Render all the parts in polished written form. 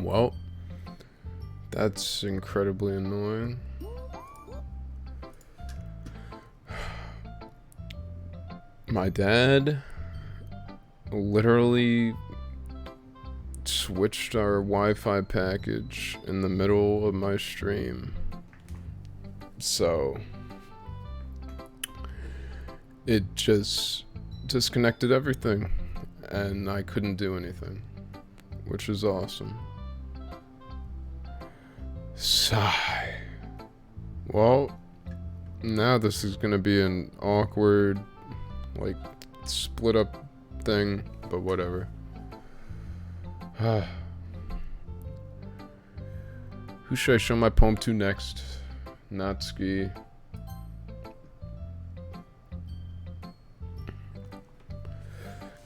Well, that's incredibly annoying. My dad literally switched our Wi-Fi package in the middle of my stream. So it just disconnected everything and I couldn't do anything, which is awesome. Sigh. Well, now this is gonna be an awkward, like, split up thing, but whatever. Who should I show my poem to next? Natsuki.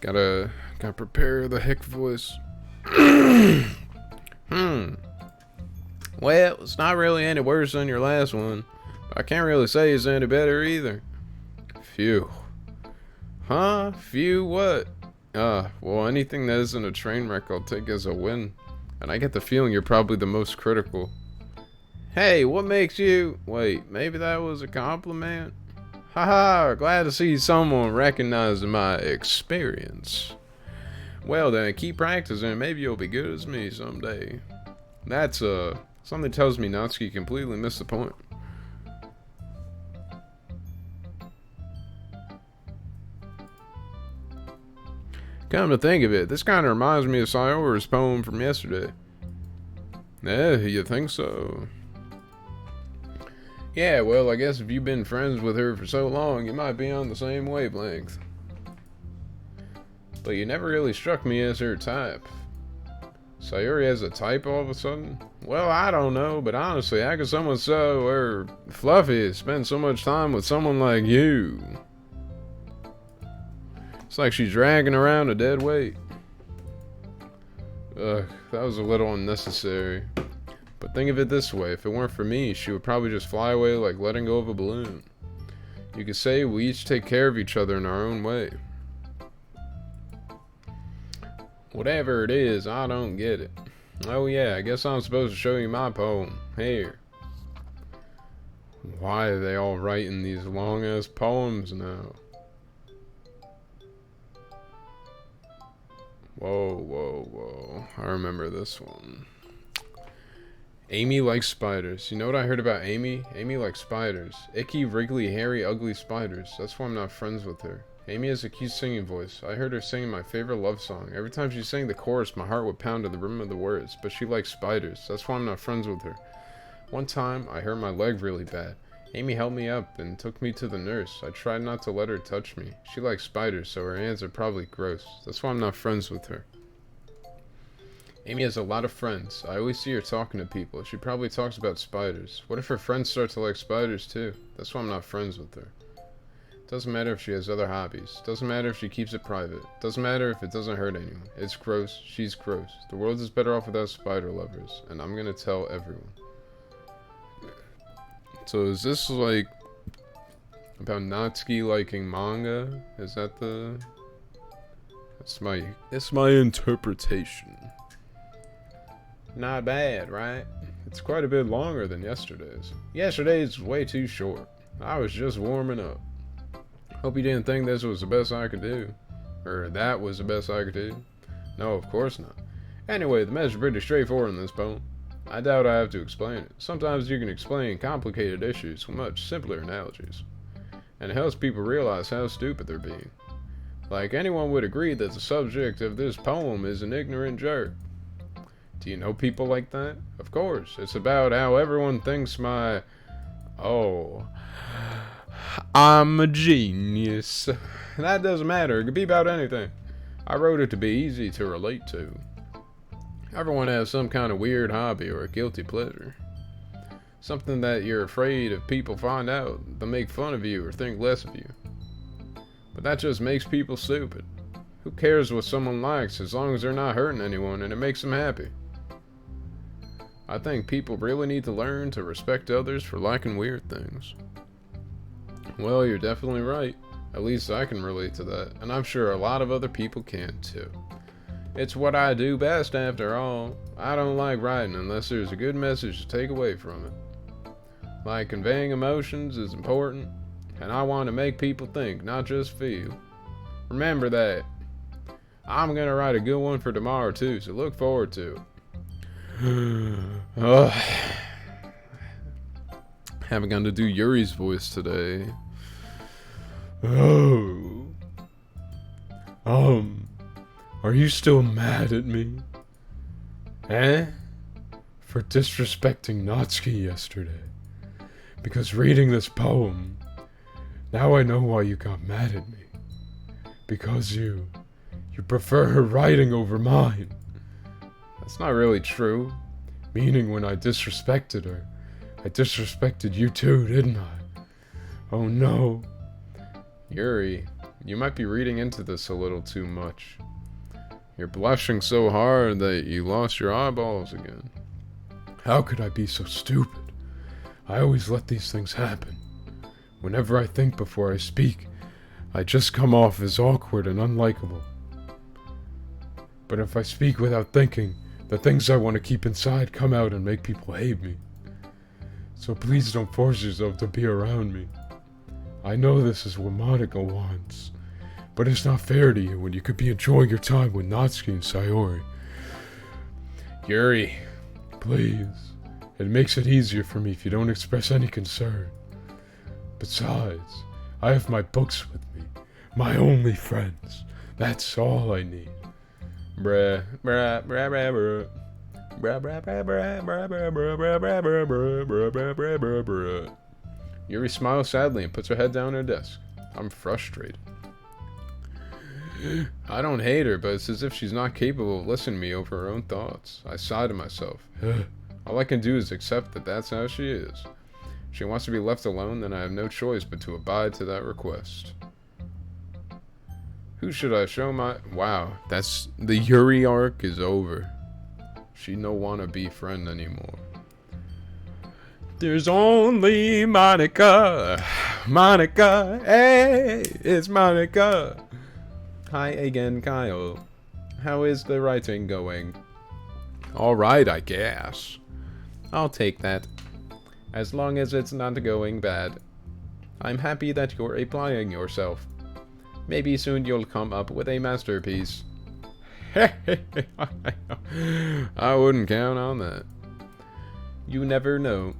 Gotta prepare the hick voice. Well, it's not really any worse than your last one. But I can't really say it's any better either. Phew. Huh? Phew what? Well, anything that isn't a train wreck I'll take as a win. And I get the feeling you're probably the most critical. Hey, what makes you... Wait, maybe that was a compliment? Haha, glad to see someone recognizing my experience. Well then, keep practicing, maybe you'll be good as me someday. That's, something tells me Natsuki completely missed the point. Come to think of it, this kind of reminds me of Sayora's poem from yesterday. Yeah, you think so? Yeah, well, I guess if you've been friends with her for so long, you might be on the same wavelength. But you never really struck me as her type. Sayori has a type all of a sudden? Well, I don't know, but honestly, how could someone so, fluffy spend so much time with someone like you? It's like she's dragging around a dead weight. Ugh, that was a little unnecessary. But think of it this way, if it weren't for me, she would probably just fly away like letting go of a balloon. You could say we each take care of each other in our own way. Whatever it is, I don't get it. Oh yeah, I guess I'm supposed to show you my poem. Here. Why are they all writing these long ass poems now? Whoa. I remember this one. Amy likes spiders. You know what I heard about Amy? Amy likes spiders. Icky, wriggly, hairy, ugly spiders. That's why I'm not friends with her. Amy has a cute singing voice. I heard her singing my favorite love song. Every time she sang the chorus, my heart would pound to the rhythm of the words. But she likes spiders. That's why I'm not friends with her. One time, I hurt my leg really bad. Amy helped me up and took me to the nurse. I tried not to let her touch me. She likes spiders, so her hands are probably gross. That's why I'm not friends with her. Amy has a lot of friends. I always see her talking to people. She probably talks about spiders. What if her friends start to like spiders too? That's why I'm not friends with her. Doesn't matter if she has other hobbies. Doesn't matter if she keeps it private. Doesn't matter if it doesn't hurt anyone. It's gross. She's gross. The world is better off without spider lovers. And I'm gonna tell everyone. So is this like about Natsuki liking manga? Is that the... It's my interpretation. Not bad, right? It's quite a bit longer than yesterday's. Yesterday's way too short. I was just warming up. Hope you didn't think this was the best I could do. Or that was the best I could do. No, of course not. Anyway, the message is pretty straightforward in this poem. I doubt I have to explain it. Sometimes you can explain complicated issues with much simpler analogies. And it helps people realize how stupid they're being. Like, anyone would agree that the subject of this poem is an ignorant jerk. Do you know people like that? Of course. It's about how everyone thinks I'm a genius. That doesn't matter. It could be about anything. I wrote it to be easy to relate to. Everyone has some kind of weird hobby or a guilty pleasure. Something that you're afraid if people find out, they'll make fun of you or think less of you. But that just makes people stupid. Who cares what someone likes as long as they're not hurting anyone and it makes them happy? I think people really need to learn to respect others for liking weird things. Well, you're definitely right. At least I can relate to that, and I'm sure a lot of other people can too. It's what I do best, after all. I don't like writing unless there's a good message to take away from it. Like conveying emotions is important, and I want to make people think, not just feel. Remember that. I'm gonna write a good one for tomorrow too, so look forward to it. Oh, haven't gotten to do Yuri's voice today. Oh. Are you still mad at me? Eh? For disrespecting Natsuki yesterday. Because reading this poem, now I know why you got mad at me. Because you prefer her writing over mine. That's not really true. Meaning when I disrespected her, I disrespected you too, didn't I? Oh no. Yuri, you might be reading into this a little too much. You're blushing so hard that you lost your eyeballs again. How could I be so stupid? I always let these things happen. Whenever I think before I speak, I just come off as awkward and unlikable. But if I speak without thinking, the things I want to keep inside come out and make people hate me. So please don't force yourself to be around me. I know this is what Monica wants, but it's not fair to you when you could be enjoying your time with Natsuki and Sayori. Yuri, please. It makes it easier for me if you don't express any concern. Besides, I have my books with me. My only friends. That's all I need. Bruh, bruh, bruh, bruh, bruh. Bruh, bruh, bruh, bruh, bruh, bruh, bruh, bruh, bruh, bruh, bruh, bruh, bruh, bruh, bruh, bruh. Yuri smiles sadly and puts her head down on her desk. I'm frustrated. I don't hate her, but it's as if she's not capable of listening to me over her own thoughts. I sigh to myself. All I can do is accept that that's how she is. If she wants to be left alone, then I have no choice but to abide to that request. Who should I show my... Wow, that's... The Yuri arc is over. She no wanna be friend anymore. There's only Monica. Monica. Hey, it's Monica. Hi again, Kyle. How is the writing going? Alright, I guess. I'll take that. As long as it's not going bad. I'm happy that you're applying yourself. Maybe soon you'll come up with a masterpiece. I wouldn't count on that. You never know.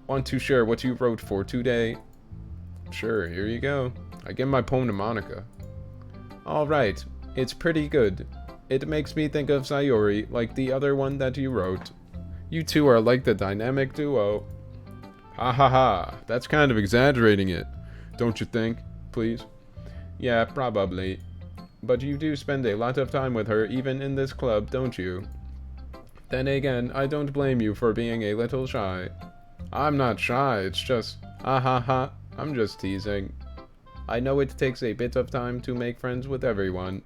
Want to share what you wrote for today? Sure, here you go. I give my poem to Monica. Alright, it's pretty good. It makes me think of Sayori, like the other one that you wrote. You two are like the dynamic duo. Ha ha ha, that's kind of exaggerating it. Don't you think, please? Yeah, probably. But you do spend a lot of time with her even in this club, don't you? Then again, I don't blame you for being a little shy. I'm not shy, it's just... Ah ha ha, I'm just teasing. I know it takes a bit of time to make friends with everyone.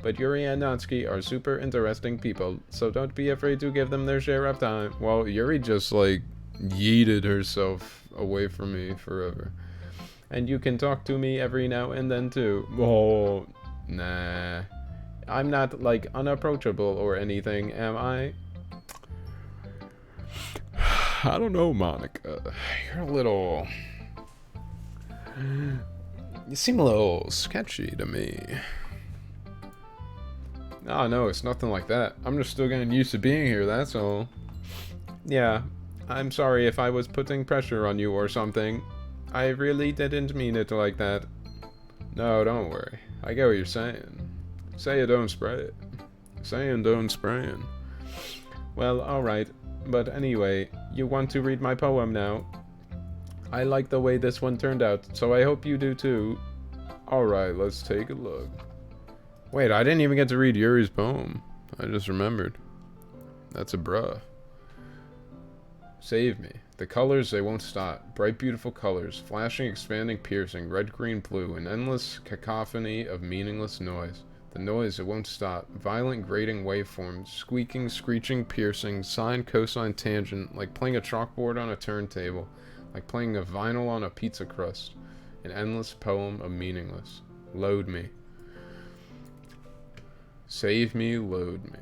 But Yuri and Natsuki are super interesting people, so don't be afraid to give them their share of time. Well, Yuri just, like, yeeted herself away from me forever. And you can talk to me every now and then, too. Oh, nah. I'm not, like, unapproachable or anything, am I? I don't know, Monica. You're a little... You seem a little sketchy to me. Oh, no, it's nothing like that. I'm just still getting used to being here, that's all. Yeah, I'm sorry if I was putting pressure on you or something. I really didn't mean it like that. No, don't worry. I get what you're saying. Say it, don't spray it. Saying don't spraying. Well, alright. But anyway, you want to read my poem now? I like the way this one turned out, so I hope you do too. Alright, let's take a look. Wait, I didn't even get to read Yuri's poem. I just remembered. That's a bruh. Save me. The colors, they won't stop. Bright, beautiful colors. Flashing, expanding, piercing. Red, green, blue. An endless cacophony of meaningless noise. The noise, it won't stop. Violent, grating waveforms. Squeaking, screeching, piercing. Sine, cosine, tangent. Like playing a chalkboard on a turntable. Like playing a vinyl on a pizza crust. An endless poem of meaningless. Load me. Save me, load me.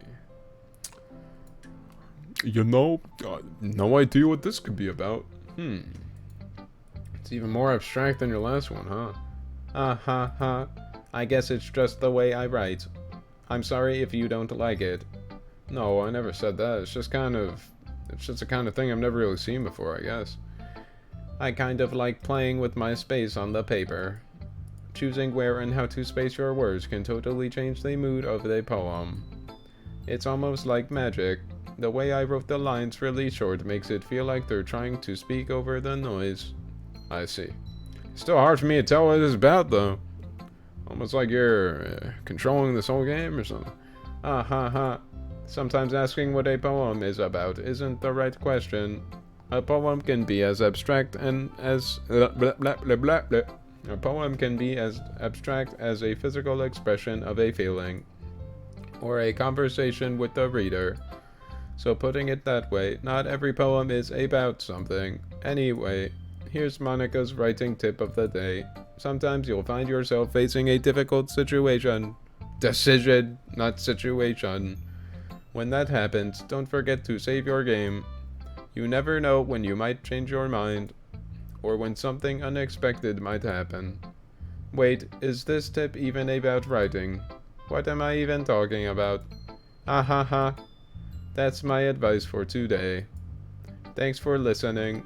You know, no idea what this could be about. It's even more abstract than your last one, huh? I guess it's just the way I write. I'm sorry if you don't like it. No, I never said that. It's just the kind of thing I've never really seen before, I guess. I kind of like playing with my space on the paper. Choosing where and how to space your words can totally change the mood of the poem. It's almost like magic. The way I wrote the lines really short makes it feel like they're trying to speak over the noise. I see. Still hard for me to tell what it's about, though. Almost like you're controlling this whole game or something. Sometimes asking what a poem is about isn't the right question. A poem can be as abstract and as A poem can be as abstract as a physical expression of a feeling, or a conversation with the reader. So putting it that way, not every poem is about something. Anyway, here's Monica's writing tip of the day. Sometimes you'll find yourself facing a difficult situation. Decision, not situation. When that happens, don't forget to save your game. You never know when you might change your mind, or when something unexpected might happen. Wait, is this tip even about writing? What am I even talking about? That's my advice for today. Thanks for listening.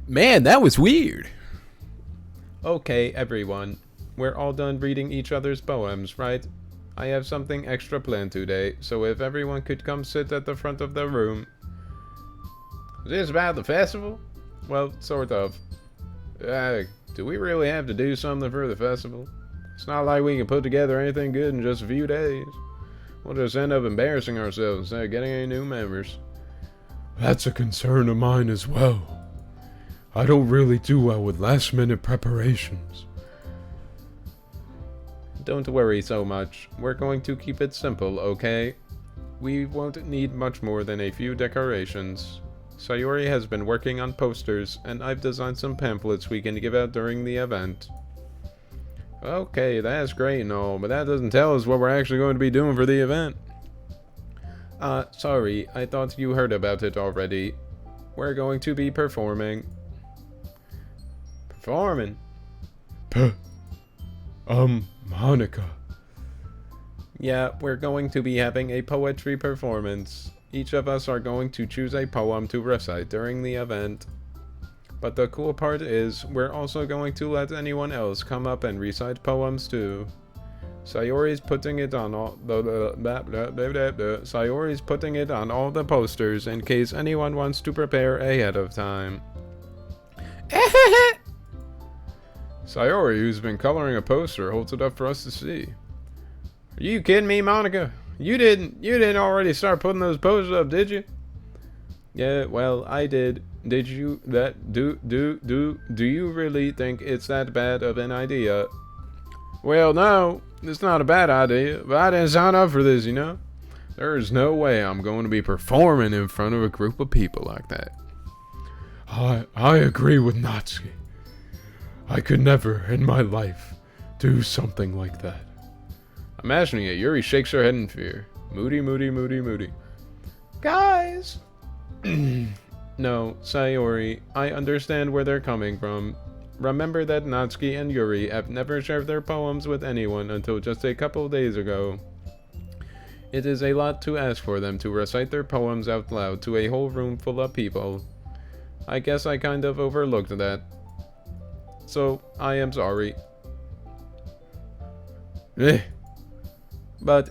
Man, that was weird. Okay, everyone. We're all done reading each other's poems, right? I have something extra planned today, so if everyone could come sit at the front of the room. Is this about the festival? Well, sort of. Do we really have to do something for the festival? It's not like we can put together anything good in just a few days. We'll just end up embarrassing ourselves instead of getting any new members. That's a concern of mine as well. I don't really do well with last-minute preparations. Don't worry so much. We're going to keep it simple, okay? We won't need much more than a few decorations. Sayori has been working on posters, and I've designed some pamphlets we can give out during the event. Okay, that's great and all, but that doesn't tell us what we're actually going to be doing for the event. Sorry, I thought you heard about it already. We're going to be performing. Performing? Monica. Yeah, we're going to be having a poetry performance. Each of us are going to choose a poem to recite during the event. But the cool part is, we're also going to let anyone else come up and recite poems too. Sayori's putting it on all the posters in case anyone wants to prepare ahead of time. Sayori, who's been coloring a poster, holds it up for us to see. Are you kidding me, Monica? You didn't already start putting those posters up, did you? Yeah, well, I did. Did you do you really think it's that bad of an idea? Well, no, it's not a bad idea, but I didn't sign up for this, you know? There's no way I'm going to be performing in front of a group of people like that. I agree with Natsuki. I could never in my life do something like that. Imagining it, Yuri shakes her head in fear. Moody. Guys! No, Sayori, I understand where they're coming from. Remember that Natsuki and Yuri have never shared their poems with anyone until just a couple days ago. It is a lot to ask for them to recite their poems out loud to a whole room full of people. I guess I kind of overlooked that. So, I am sorry. But,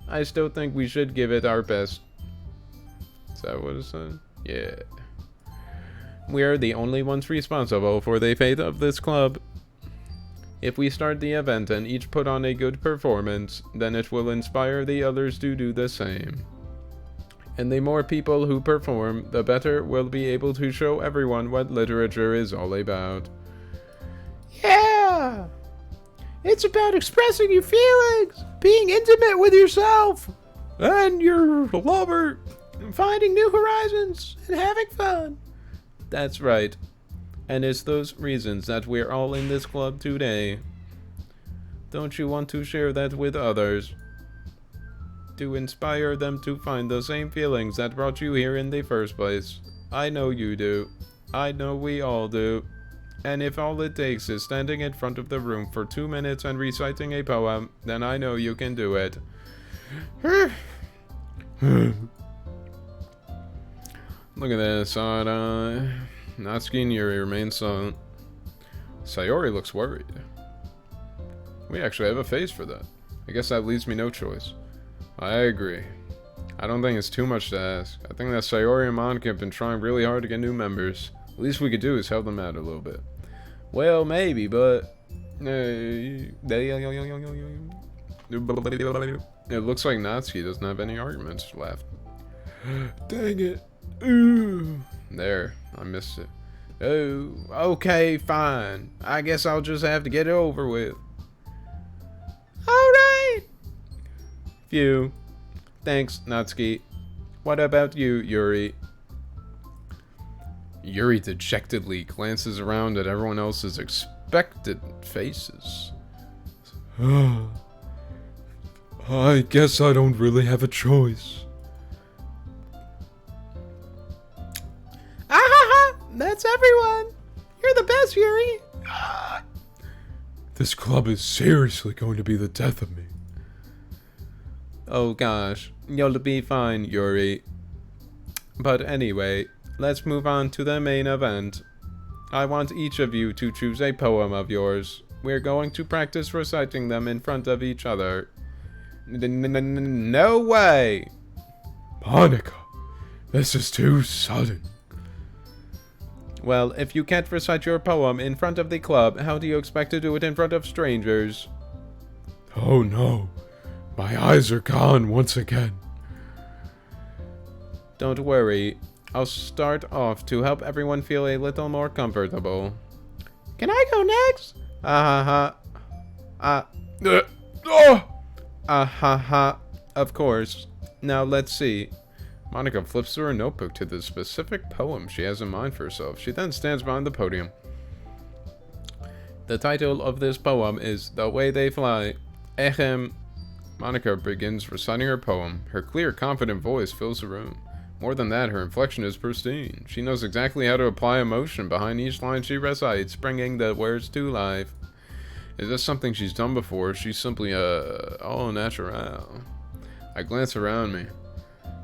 I still think we should give it our best. Is that what it said? Yeah. We are the only ones responsible for the fate of this club. If we start the event and each put on a good performance, then it will inspire the others to do the same. And the more people who perform, the better we'll be able to show everyone what literature is all about. Yeah! It's about expressing your feelings, being intimate with yourself and your lover, and finding new horizons and having fun. That's right. And it's those reasons that we're all in this club today. Don't you want to share that with others? To inspire them to find the same feelings that brought you here in the first place. I know you do. I know we all do. And if all it takes is standing in front of the room for 2 minutes and reciting a poem, then I know you can do it. Look at this, side-eye. Natsuki and Yuri remain silent. Sayori looks worried. We actually have a face for that. I guess that leaves me no choice. I agree. I don't think it's too much to ask. I think that Sayori and Monica have been trying really hard to get new members. The least we could do is help them out a little bit. Well, maybe, but... It looks like Natsuki doesn't have any arguments left. Dang it. Ooh. There, I missed it. Oh, okay, fine. I guess I'll just have to get it over with. Alright! Phew. Thanks, Natsuki. What about you, Yuri? Yuri dejectedly glances around at everyone else's expectant faces. I guess I don't really have a choice. That's everyone. You're the best, Yuri. This club is seriously going to be the death of me. Oh gosh, you'll be fine, Yuri. But anyway, let's move on to the main event. I want each of you to choose a poem of yours. We're going to practice reciting them in front of each other. No way! Monica, this is too sudden. Well, if you can't recite your poem in front of the club, how do you expect to do it in front of strangers? Oh no, my eyes are gone once again. Don't worry, I'll start off to help everyone feel a little more comfortable. Can I go next? Ah ha ha. Of course. Now let's see. Monica flips through her notebook to the specific poem she has in mind for herself. She then stands behind the podium. The title of this poem is The Way They Fly. Ehem. Monica begins reciting her poem. Her clear, confident voice fills the room. More than that, her inflection is pristine. She knows exactly how to apply emotion behind each line she recites, bringing the words to life. Is this something she's done before? She's simply all natural. I glance around me.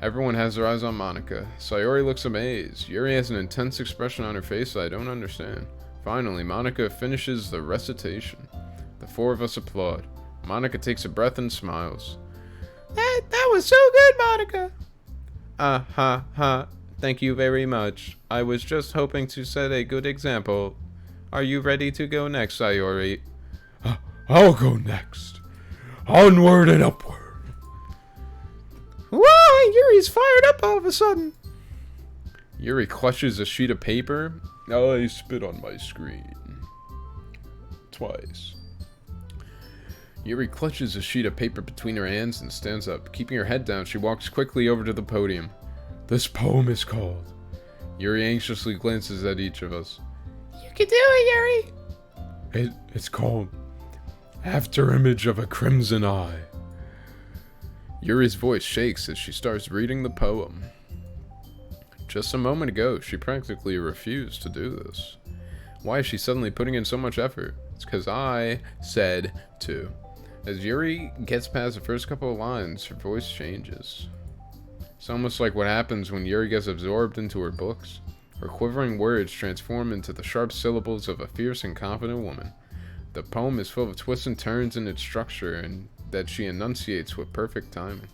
Everyone has their eyes on Monica. Sayori looks amazed. Yuri has an intense expression on her face that I don't understand. Finally, Monica finishes the recitation. The four of us applaud. Monica takes a breath and smiles. That was so good, Monica. Ah ha ha. Thank you very much. I was just hoping to set a good example. Are you ready to go next, Sayori? I'll go next. Onward and upward. Why, Yuri's fired up all of a sudden. Yuri clutches a sheet of paper. I spit on my screen. Twice. Yuri clutches a sheet of paper between her hands and stands up. Keeping her head down, she walks quickly over to the podium. This poem is called... Yuri anxiously glances at each of us. You can do it, Yuri. It's called... After Image of a Crimson Eye. Yuri's voice shakes as she starts reading the poem. Just a moment ago, she practically refused to do this. Why is she suddenly putting in so much effort? It's because I said to. As Yuri gets past the first couple of lines, her voice changes. It's almost like what happens when Yuri gets absorbed into her books. Her quivering words transform into the sharp syllables of a fierce and confident woman. The poem is full of twists and turns in its structure, and that she enunciates with perfect timing.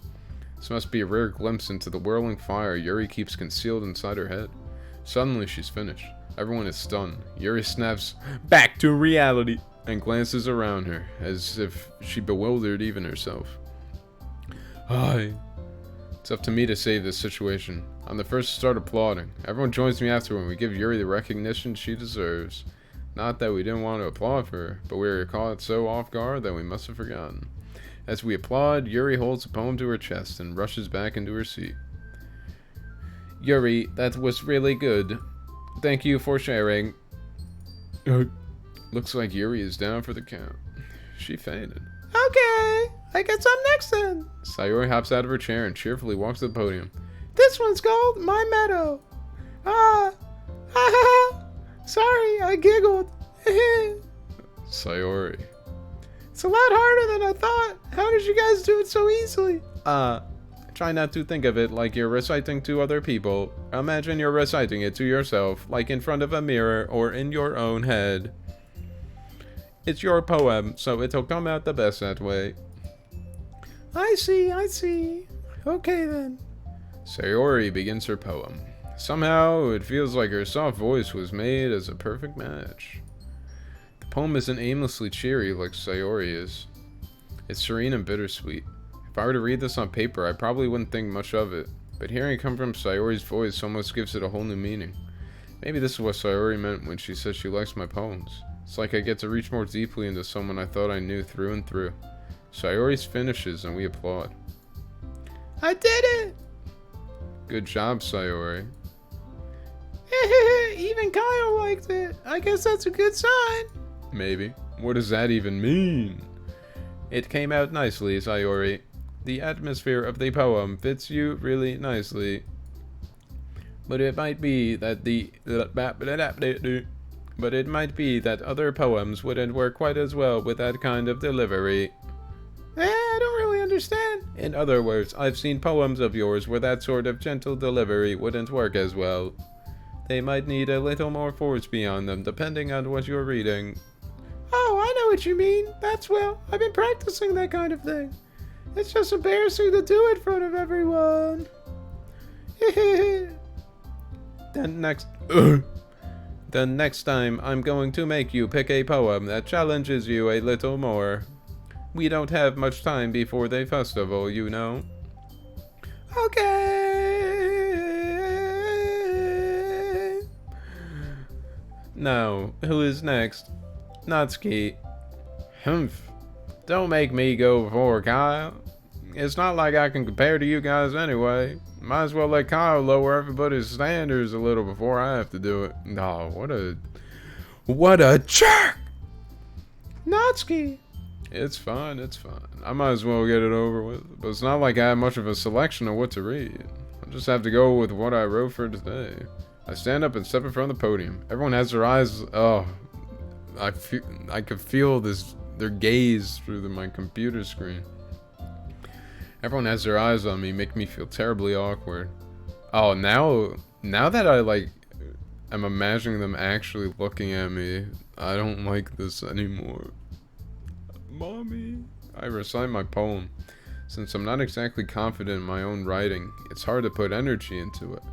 This must be a rare glimpse into the whirling fire Yuri keeps concealed inside her head. Suddenly she's finished. Everyone is stunned. Yuri snaps back to reality and glances around her, as if she bewildered even herself. It's up to me to save this situation. I'm the first to start applauding. Everyone joins me after when we give Yuri the recognition she deserves. Not that we didn't want to applaud for her, but we were caught so off guard that we must have forgotten. As we applaud, Yuri holds the poem to her chest and rushes back into her seat. Yuri, that was really good. Thank you for sharing. Looks like Yuri is down for the count. She fainted. Okay, I guess I'm next then. Sayori hops out of her chair and cheerfully walks to the podium. This one's called My Meadow. Ah, ha ha. Sorry, I giggled. Sayori. It's a lot harder than I thought. How did you guys do it so easily? Try not to think of it like you're reciting to other people. Imagine you're reciting it to yourself, like in front of a mirror or in your own head. It's your poem, so it'll come out the best that way. I see, I see. Okay then. Sayori begins her poem. Somehow, it feels like her soft voice was made as a perfect match. The poem isn't aimlessly cheery like Sayori is. It's serene and bittersweet. If I were to read this on paper, I probably wouldn't think much of it, but hearing it come from Sayori's voice almost gives it a whole new meaning. Maybe this is what Sayori meant when she said she likes my poems. It's like I get to reach more deeply into someone I thought I knew through and through. Sayori finishes and we applaud. I did it! Good job, Sayori. Even Kyle liked it. I guess that's a good sign. Maybe. What does that even mean? It came out nicely, Sayori. The atmosphere of the poem fits you really nicely. But it might be that other poems wouldn't work quite as well with that kind of delivery. I don't really understand. In other words, I've seen poems of yours where that sort of gentle delivery wouldn't work as well. They might need a little more force beyond them, depending on what you're reading. Oh, I know what you mean. That's well, I've been practicing that kind of thing. It's just embarrassing to do it in front of everyone. Then next time, I'm going to make you pick a poem that challenges you a little more. We don't have much time before the festival, you know. Okay. Now, who is next? Natsuki. Humph. Don't make me go before Kyle. It's not like I can compare to you guys anyway. Might as well let Kyle lower everybody's standards a little before I have to do it. No, what a jerk! Natsuki. It's fine, it's fine. I might as well get it over with. But it's not like I have much of a selection of what to read. I'll just have to go with what I wrote for today. I stand up and step in front of the podium. Everyone has their eyes. Oh, I could feel their gaze through my computer screen. Everyone has their eyes on me, make me feel terribly awkward. Oh, now that I'm imagining them actually looking at me, I don't like this anymore. Mommy. I recite my poem. Since I'm not exactly confident in my own writing, it's hard to put energy into it.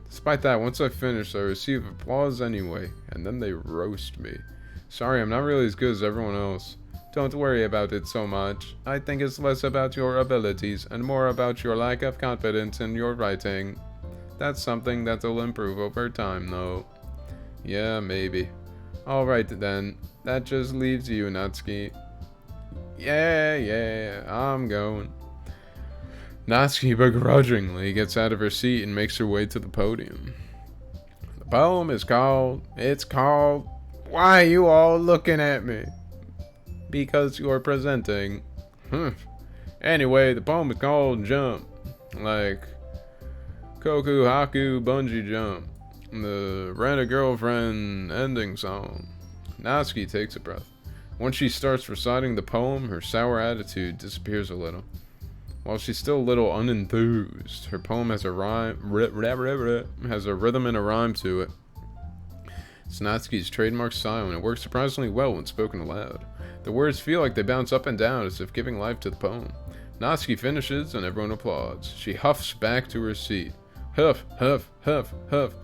Despite that, once I finish, I receive applause anyway, and then they roast me. Sorry, I'm not really as good as everyone else. Don't worry about it so much. I think it's less about your abilities and more about your lack of confidence in your writing. That's something that'll improve over time, though. Yeah, maybe. Alright then. That just leaves you, Natsuki. Yeah, I'm going. Natsuki begrudgingly gets out of her seat and makes her way to the podium. The poem is called... Why are you all looking at me? Because you're presenting. Anyway, the poem is called Jump. Like Koku Haku Bungee Jump. The Rent a Girlfriend ending song. Natsuki takes a breath. Once she starts reciting the poem, her sour attitude disappears a little. While she's still a little unenthused, her poem has a rhythm and a rhyme to it. It's Natsuki's trademark style, and it works surprisingly well when spoken aloud. The words feel like they bounce up and down as if giving life to the poem. Natsuki finishes, and everyone applauds. She huffs back to her seat. Huff, huff, huff, huff.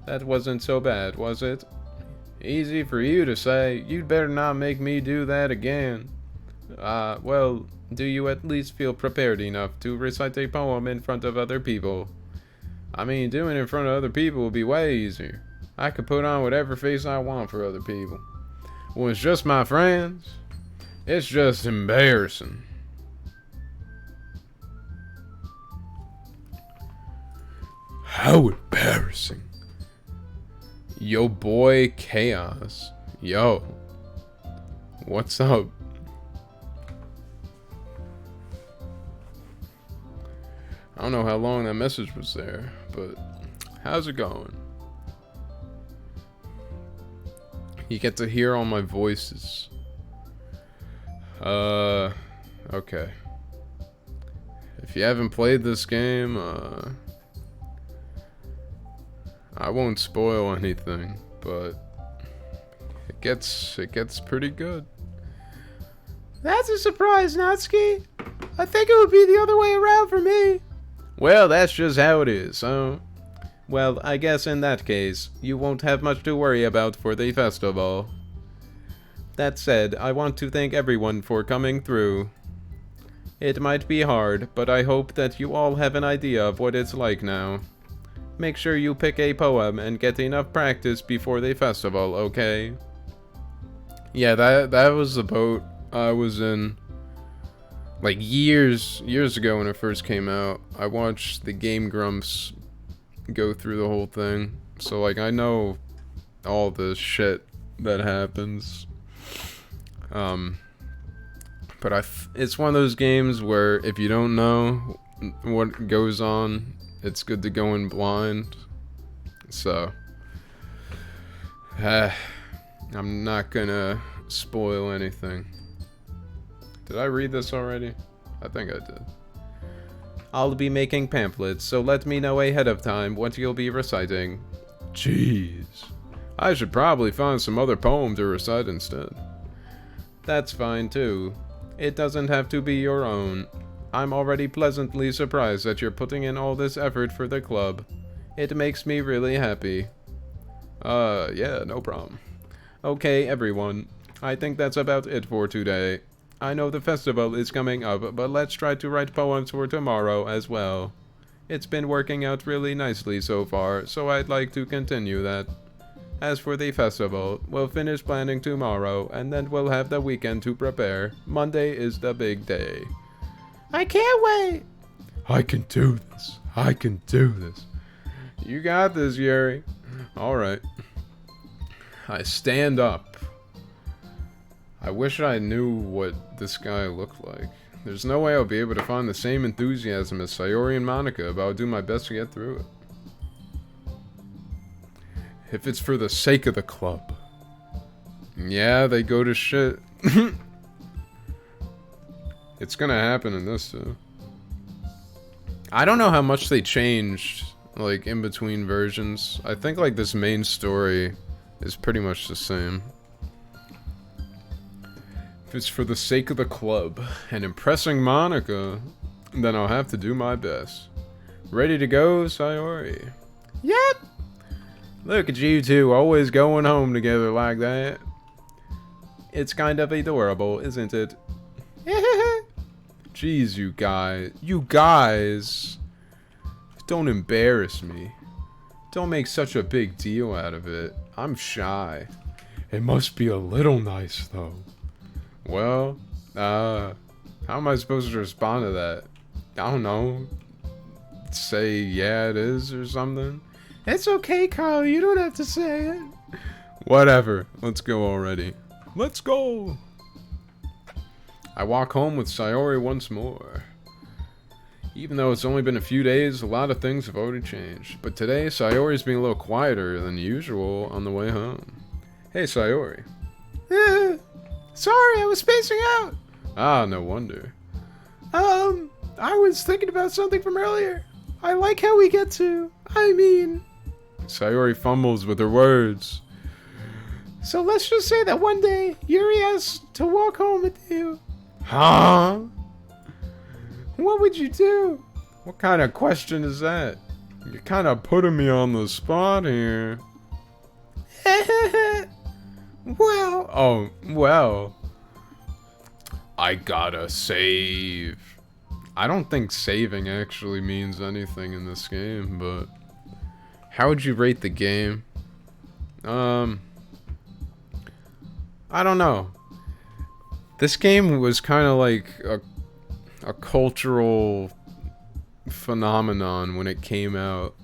That wasn't so bad, was it? Easy for you to say. You'd better not make me do that again. Well, do you at least feel prepared enough to recite a poem in front of other people? I mean, doing it in front of other people would be way easier. I could put on whatever face I want for other people. When it's just my friends, it's just embarrassing. How embarrassing. Yo boy Chaos. Yo. What's up? don't know how long that message was there, but how's it going? You get to hear all my voices. Okay. If you haven't played this game, I won't spoil anything, but it gets pretty good. That's a surprise, Natsuki. I think it would be the other way around for me. Well, that's just how it is, so... Well, I guess in that case, you won't have much to worry about for the festival. That said, I want to thank everyone for coming through. It might be hard, but I hope that you all have an idea of what it's like now. Make sure you pick a poem and get enough practice before the festival, okay? Yeah, that was the boat I was in, like, years ago when it first came out. I watched the Game Grumps go through the whole thing, so, like, I know all the shit that happens. But it's one of those games where if you don't know what goes on, it's good to go in blind. So, I'm not gonna spoil anything. Did I read this already? I think I did. I'll be making pamphlets, so let me know ahead of time what you'll be reciting. Jeez. I should probably find some other poem to recite instead. That's fine too. It doesn't have to be your own. I'm already pleasantly surprised that you're putting in all this effort for the club. It makes me really happy. Yeah, no problem. Okay, everyone. I think that's about it for today. I know the festival is coming up, but let's try to write poems for tomorrow as well. It's been working out really nicely so far, so I'd like to continue that. As for the festival, we'll finish planning tomorrow, and then we'll have the weekend to prepare. Monday is the big day. I can't wait. I can do this. I can do this. You got this, Yuri. Alright. I stand up. I wish I knew what this guy looked like. There's no way I'll be able to find the same enthusiasm as Sayori and Monica, but I'll do my best to get through it. If it's for the sake of the club. Yeah, they go to shit. It's gonna happen in this too. I don't know how much they changed, like, in between versions. I think, like, this main story is pretty much the same. If it's for the sake of the club and impressing Monica, then I'll have to do my best. Ready to go, Sayori? Yep. Look at you two always going home together like that. It's kind of adorable, isn't it? Jeez, you guys. You guys. Don't embarrass me. Don't make such a big deal out of it. I'm shy. It must be a little nice, though. Well, how am I supposed to respond to that? I don't know. Say, yeah, it is, or something? It's okay, Carl. You don't have to say it. Whatever. Let's go already. Let's go. I walk home with Sayori once more. Even though it's only been a few days, a lot of things have already changed. But today, Sayori's being a little quieter than usual on the way home. Hey, Sayori. Sorry, I was spacing out. Ah, no wonder. I was thinking about something from earlier. I like how we get to, Sayori fumbles with her words. So let's just say that one day, Yuri asked to walk home with you. Huh? What would you do? What kind of question is that? You're kind of putting me on the spot here. Well. Oh, well. I gotta save. I don't think saving actually means anything in this game, but... How would you rate the game? I don't know. This game was kind of like a cultural phenomenon when it came out.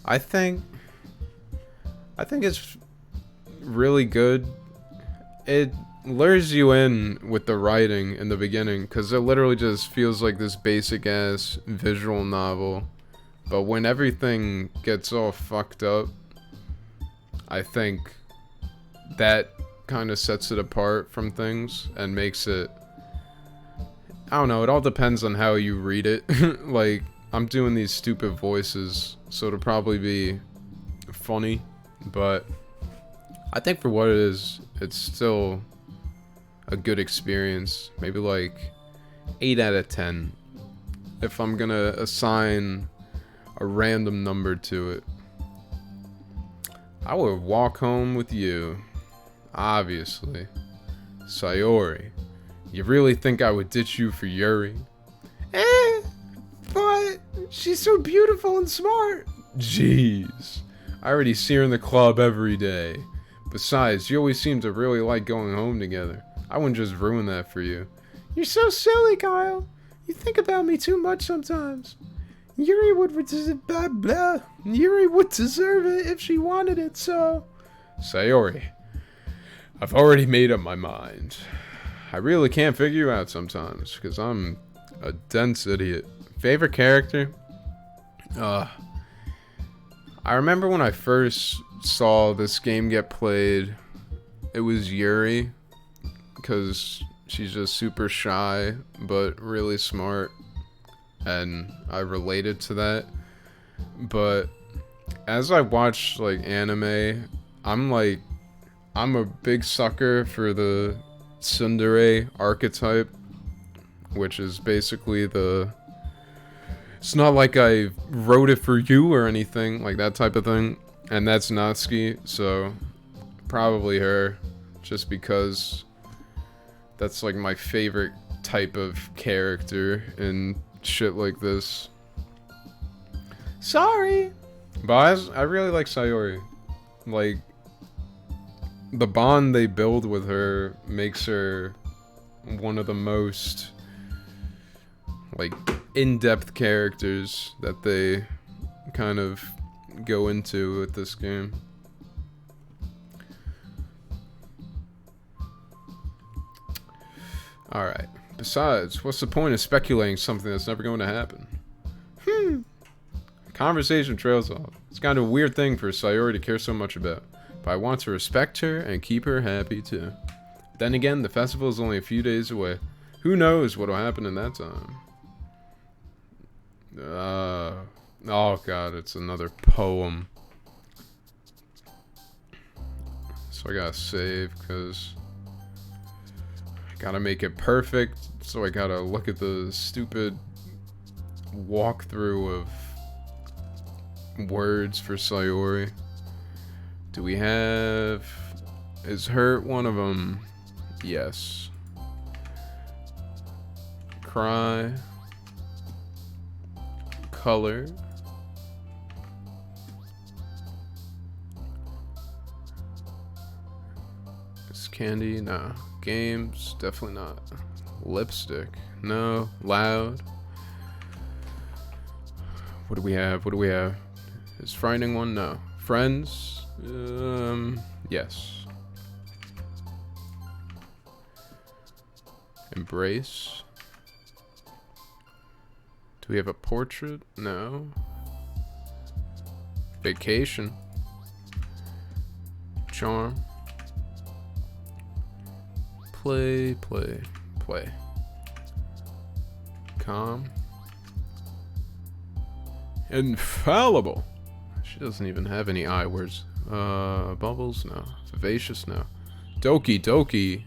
I think it's really good. lures you in with the writing in the beginning, because it literally just feels like this basic ass visual novel. But when everything gets all fucked up, I think that kind of sets it apart from things and makes it, I don't know, it all depends on how you read it. Like, I'm doing these stupid voices, so it'll probably be funny, but I think for what it is, it's still a good experience. Maybe like 8 out of 10 if I'm gonna assign a random number to it. I would walk home with you, obviously. Sayori, you really think I would ditch you for Yuri? But she's so beautiful and smart. Jeez, I already see her in the club every day. Besides, you always seem to really like going home together. I wouldn't just ruin that for you. You're so silly, Kyle. You think about me too much sometimes. Yuri would blah blah. Yuri would deserve it if she wanted it, so. Sayori, I've already made up my mind. I really can't figure you out sometimes, because I'm a dense idiot. Favorite character? I remember when I first saw this game get played, it was Yuri, because she's just super shy, but really smart, and I related to that. But as I watched, like, anime, I'm a big sucker for the tsundere archetype, which is basically it's not like I wrote it for you or anything, like that type of thing, and that's Natsuki, so probably her, just because that's like my favorite type of character and shit like this. Sorry. But I really like Sayori. Like, the bond they build with her makes her one of the most, like, in-depth characters that they kind of go into with this game. Alright. Besides, what's the point of speculating something that's never going to happen? Conversation trails off. It's kind of a weird thing for Sayori to care so much about, but I want to respect her and keep her happy too. Then again, the festival is only a few days away. Who knows what'll happen in that time? Oh god, it's another poem. So I gotta save, because I gotta make it perfect, so I gotta look at the stupid walkthrough of words for Sayori. Do we have... Is hurt one of them? Yes. Cry. Color. Is candy? No. Games? Definitely not. Lipstick? No. Loud? What do we have? What do we have? Is frightening one? No. Friends? Yes. Embrace? Do we have a portrait? No. Vacation? Charm? Play, play, play. Calm? Infallible! She doesn't even have any I words. Bubbles? No. Vivacious? No. Doki, Doki.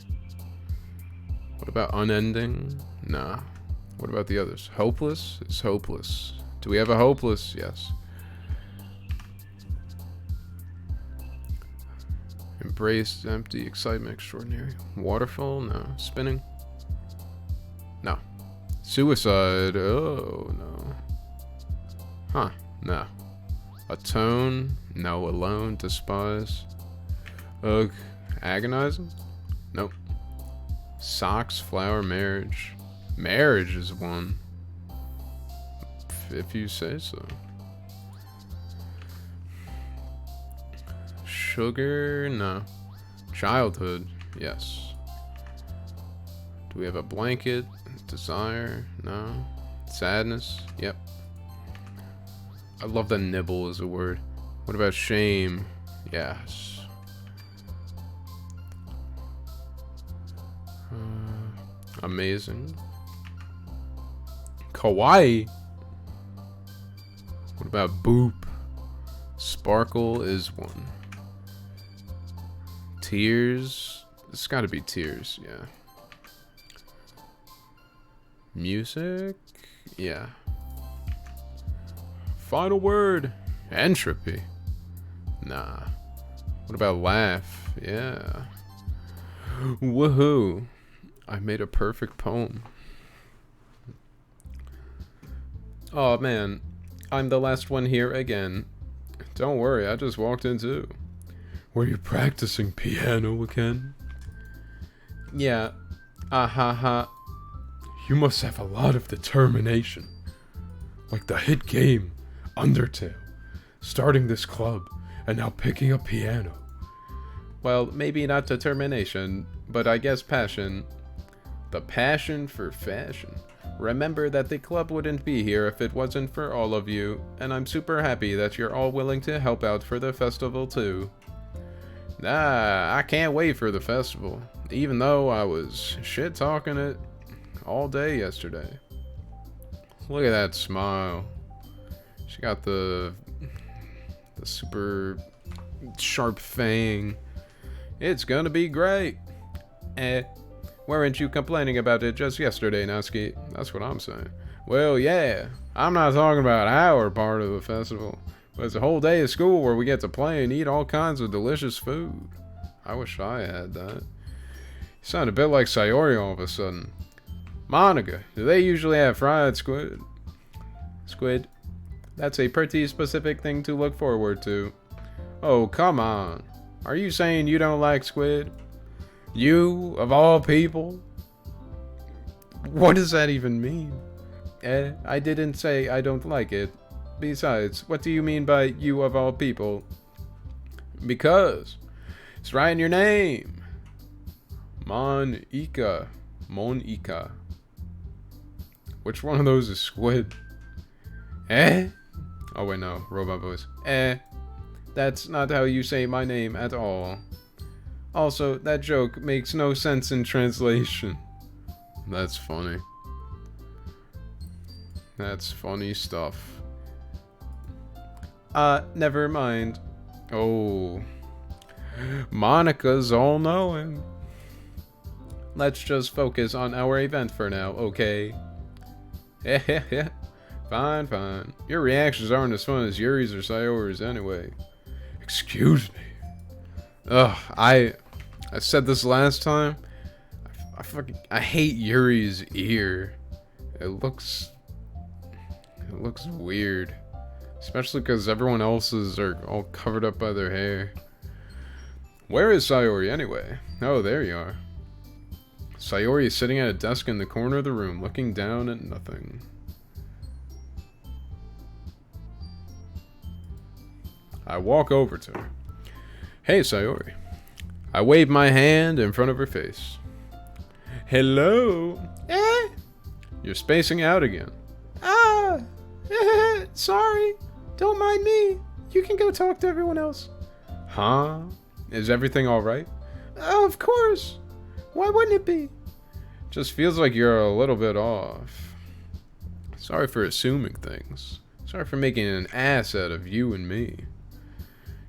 What about unending? Nah. What about the others? Hopeless? It's hopeless. Do we have a hopeless? Yes. Embrace, empty, excitement, extraordinary. Waterfall? No. Spinning? No. Suicide? Oh, no. Huh. No. Atone? No. Alone? Despise? Ugh. Agonizing? Nope. Socks? Flower? Marriage? Marriage is one. If you say so. Sugar? No. Childhood? Yes. Do we have a blanket? Desire? No. Sadness? Yep. I love that nibble is a word. What about shame? Yes. Amazing. Kawaii? What about boop? Sparkle is one. Tears? It's gotta be tears, yeah. Music? Yeah. Final word. Entropy. Nah. What about laugh? Yeah. Woohoo. I made a perfect poem. Oh man. I'm the last one here again. Don't worry, I just walked in too. Were you practicing piano again? Yeah. Ah ha ha. You must have a lot of determination. Like the hit game, Undertale. Starting this club, and now picking up piano. Well, maybe not determination, but I guess passion. The passion for fashion. Remember that the club wouldn't be here if it wasn't for all of you, and I'm super happy that you're all willing to help out for the festival too. Nah, I can't wait for the festival, even though I was shit-talking it all day yesterday. Look at that smile. She got the super sharp fang. It's gonna be great. Weren't you complaining about it just yesterday, Natsuki? That's what I'm saying. Well, yeah. I'm not talking about our part of the festival, but it's a whole day of school where we get to play and eat all kinds of delicious food. I wish I had that. You sound a bit like Sayori all of a sudden. Monica, do they usually have fried squid? Squid? That's a pretty specific thing to look forward to. Oh, come on. Are you saying you don't like squid? You, of all people? What does that even mean? I didn't say I don't like it. Besides, what do you mean by you of all people? Because it's right in your name. Monica. Monica. Which one of those is squid? Oh wait, no. Robot voice. That's not how you say my name at all. Also, that joke makes no sense in translation. That's funny. That's funny stuff. Never mind. Oh. Monica's all-knowing. Let's just focus on our event for now, okay? Fine, fine. Your reactions aren't as fun as Yuri's or Sayori's anyway. Excuse me. Ugh, I said this last time. I hate Yuri's ear. It looks weird. Especially because everyone else's are all covered up by their hair. Where is Sayori anyway? Oh, there you are. Sayori is sitting at a desk in the corner of the room, looking down at nothing. I walk over to her. Hey, Sayori. I wave my hand in front of her face. Hello? You're spacing out again. Sorry. Don't mind me. You can go talk to everyone else. Huh? Is everything alright? Of course. Why wouldn't it be? Just feels like you're a little bit off. Sorry for assuming things. Sorry for making an ass out of you and me.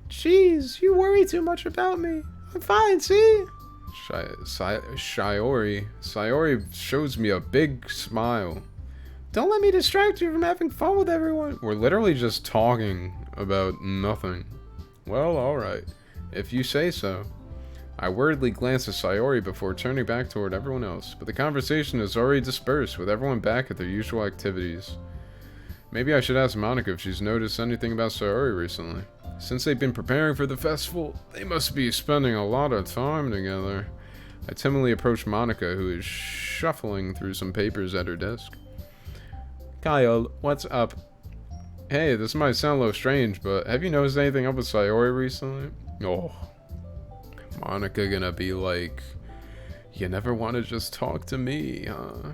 Jeez, you worry too much about me. I'm fine, see? Sayori shows me a big smile. Don't let me distract you from having fun with everyone. We're literally just talking about nothing. Well, alright. If you say so. I worriedly glance at Sayori before turning back toward everyone else, but the conversation has already dispersed with everyone back at their usual activities. Maybe I should ask Monica if she's noticed anything about Sayori recently. Since they've been preparing for the festival, they must be spending a lot of time together. I timidly approach Monica, who is shuffling through some papers at her desk. Kyle, what's up? Hey, this might sound a little strange, but have you noticed anything up with Sayori recently? Oh, Monica gonna be like, You never want to just talk to me, huh?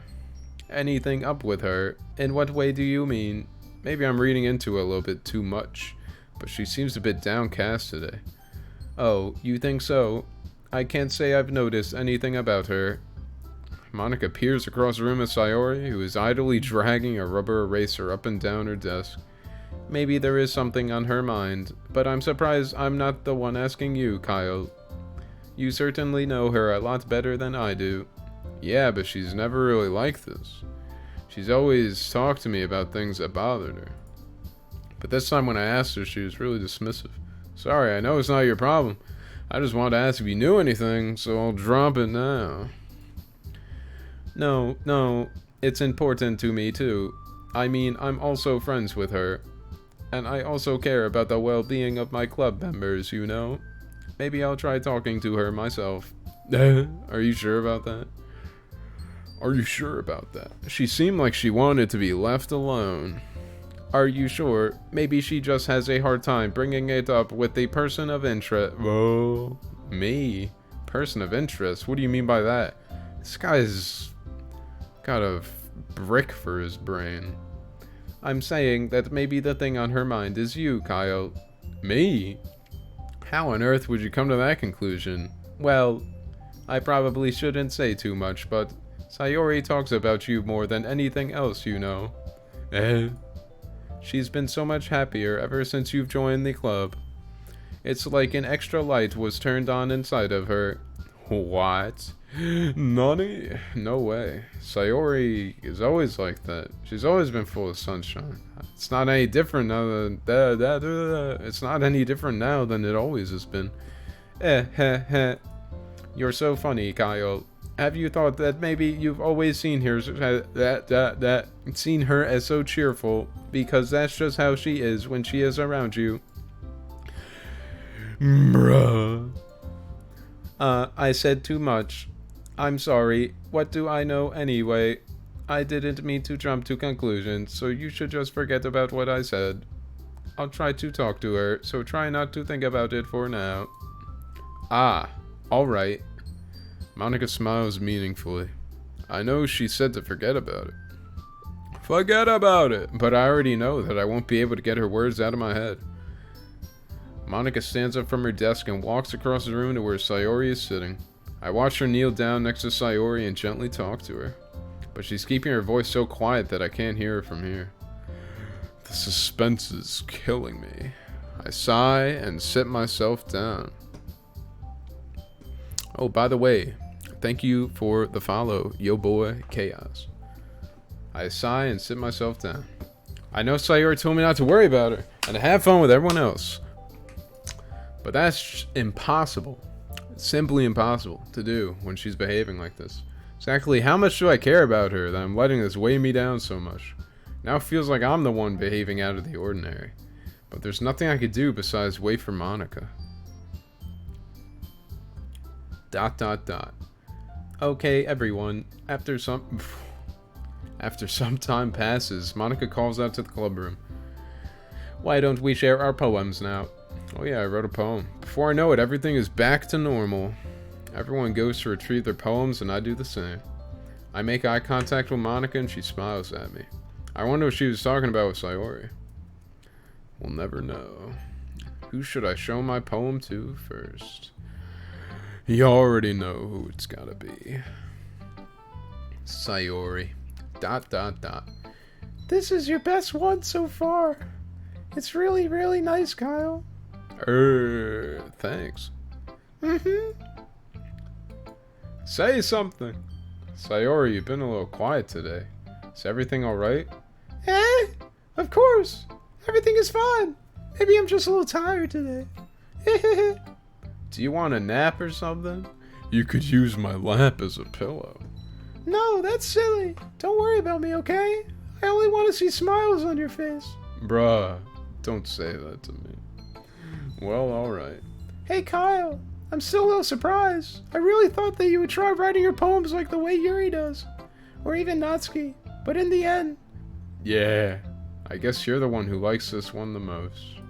Anything up with her? In what way do you mean? Maybe I'm reading into it a little bit too much, but she seems a bit downcast today. Oh, you think so? I can't say I've noticed anything about her. Monica peers across the room at Sayori, who is idly dragging a rubber eraser up and down her desk. Maybe there is something on her mind, but I'm surprised I'm not the one asking you, Kyle. You certainly know her a lot better than I do. Yeah, but she's never really like this. She's always talked to me about things that bothered her. But this time when I asked her, she was really dismissive. Sorry, I know it's not your problem. I just wanted to ask if you knew anything, so I'll drop it now. No, it's important to me too. I mean, I'm also friends with her. And I also care about the well-being of my club members, you know? Maybe I'll try talking to her myself. Are you sure about that? Are you sure about that? She seemed like she wanted to be left alone. Are you sure? Maybe she just has a hard time bringing it up with the person of interest. Whoa. Me? Person of interest? What do you mean by that? This guy's got a brick for his brain. I'm saying that maybe the thing on her mind is you, Kyle. Me? How on earth would you come to that conclusion? Well, I probably shouldn't say too much, but Sayori talks about you more than anything else, you know. She's been so much happier ever since you've joined the club. It's like an extra light was turned on inside of her. What? Nani? No way. Sayori is always like that. She's always been full of sunshine. It's not any different now than it's not any different now than it always has been. You're so funny, Kyle. Have you thought that maybe you've always seen her seen her as so cheerful because that's just how she is when she is around you? Bruh. I said too much. I'm sorry. What do I know anyway? I didn't mean to jump to conclusions, so you should just forget about what I said. I'll try to talk to her, so try not to think about it for now. Ah, alright. Monica smiles meaningfully. I know she said to forget about it. Forget about it! But I already know that I won't be able to get her words out of my head. Monica stands up from her desk and walks across the room to where Sayori is sitting. I watch her kneel down next to Sayori and gently talk to her. But she's keeping her voice so quiet that I can't hear her from here. The suspense is killing me. I sigh and sit myself down. Oh, by the way, thank you for the follow, yo boy Chaos. I sigh and sit myself down. I know Sayori told me not to worry about her and to have fun with everyone else. But that's impossible. It's simply impossible to do when she's behaving like this. Exactly how much do I care about her that I'm letting this weigh me down so much? Now it feels like I'm the one behaving out of the ordinary. But there's nothing I could do besides wait for Monica. ... Okay, everyone. After some time passes, Monica calls out to the club room. Why don't we share our poems now? Oh yeah, I wrote a poem. Before I know it, everything is back to normal. Everyone goes to retrieve their poems, and I do the same. I make eye contact with Monica, and she smiles at me. I wonder what she was talking about with Sayori. We'll never know. Who should I show my poem to first? You already know who it's gotta be. Sayori. ... This is your best one so far. It's really, really nice, Kyle. Thanks. Mm-hmm. Say something. Sayori, you've been a little quiet today. Is everything alright? Of course. Everything is fine. Maybe I'm just a little tired today. Do you want a nap or something? You could use my lap as a pillow. No, that's silly. Don't worry about me, okay? I only want to see smiles on your face. Bruh, don't say that to me. Well, alright. Hey, Kyle. I'm still a little surprised. I really thought that you would try writing your poems like the way Yuri does. Or even Natsuki. But in the end... Yeah, I guess you're the one who likes this one the most.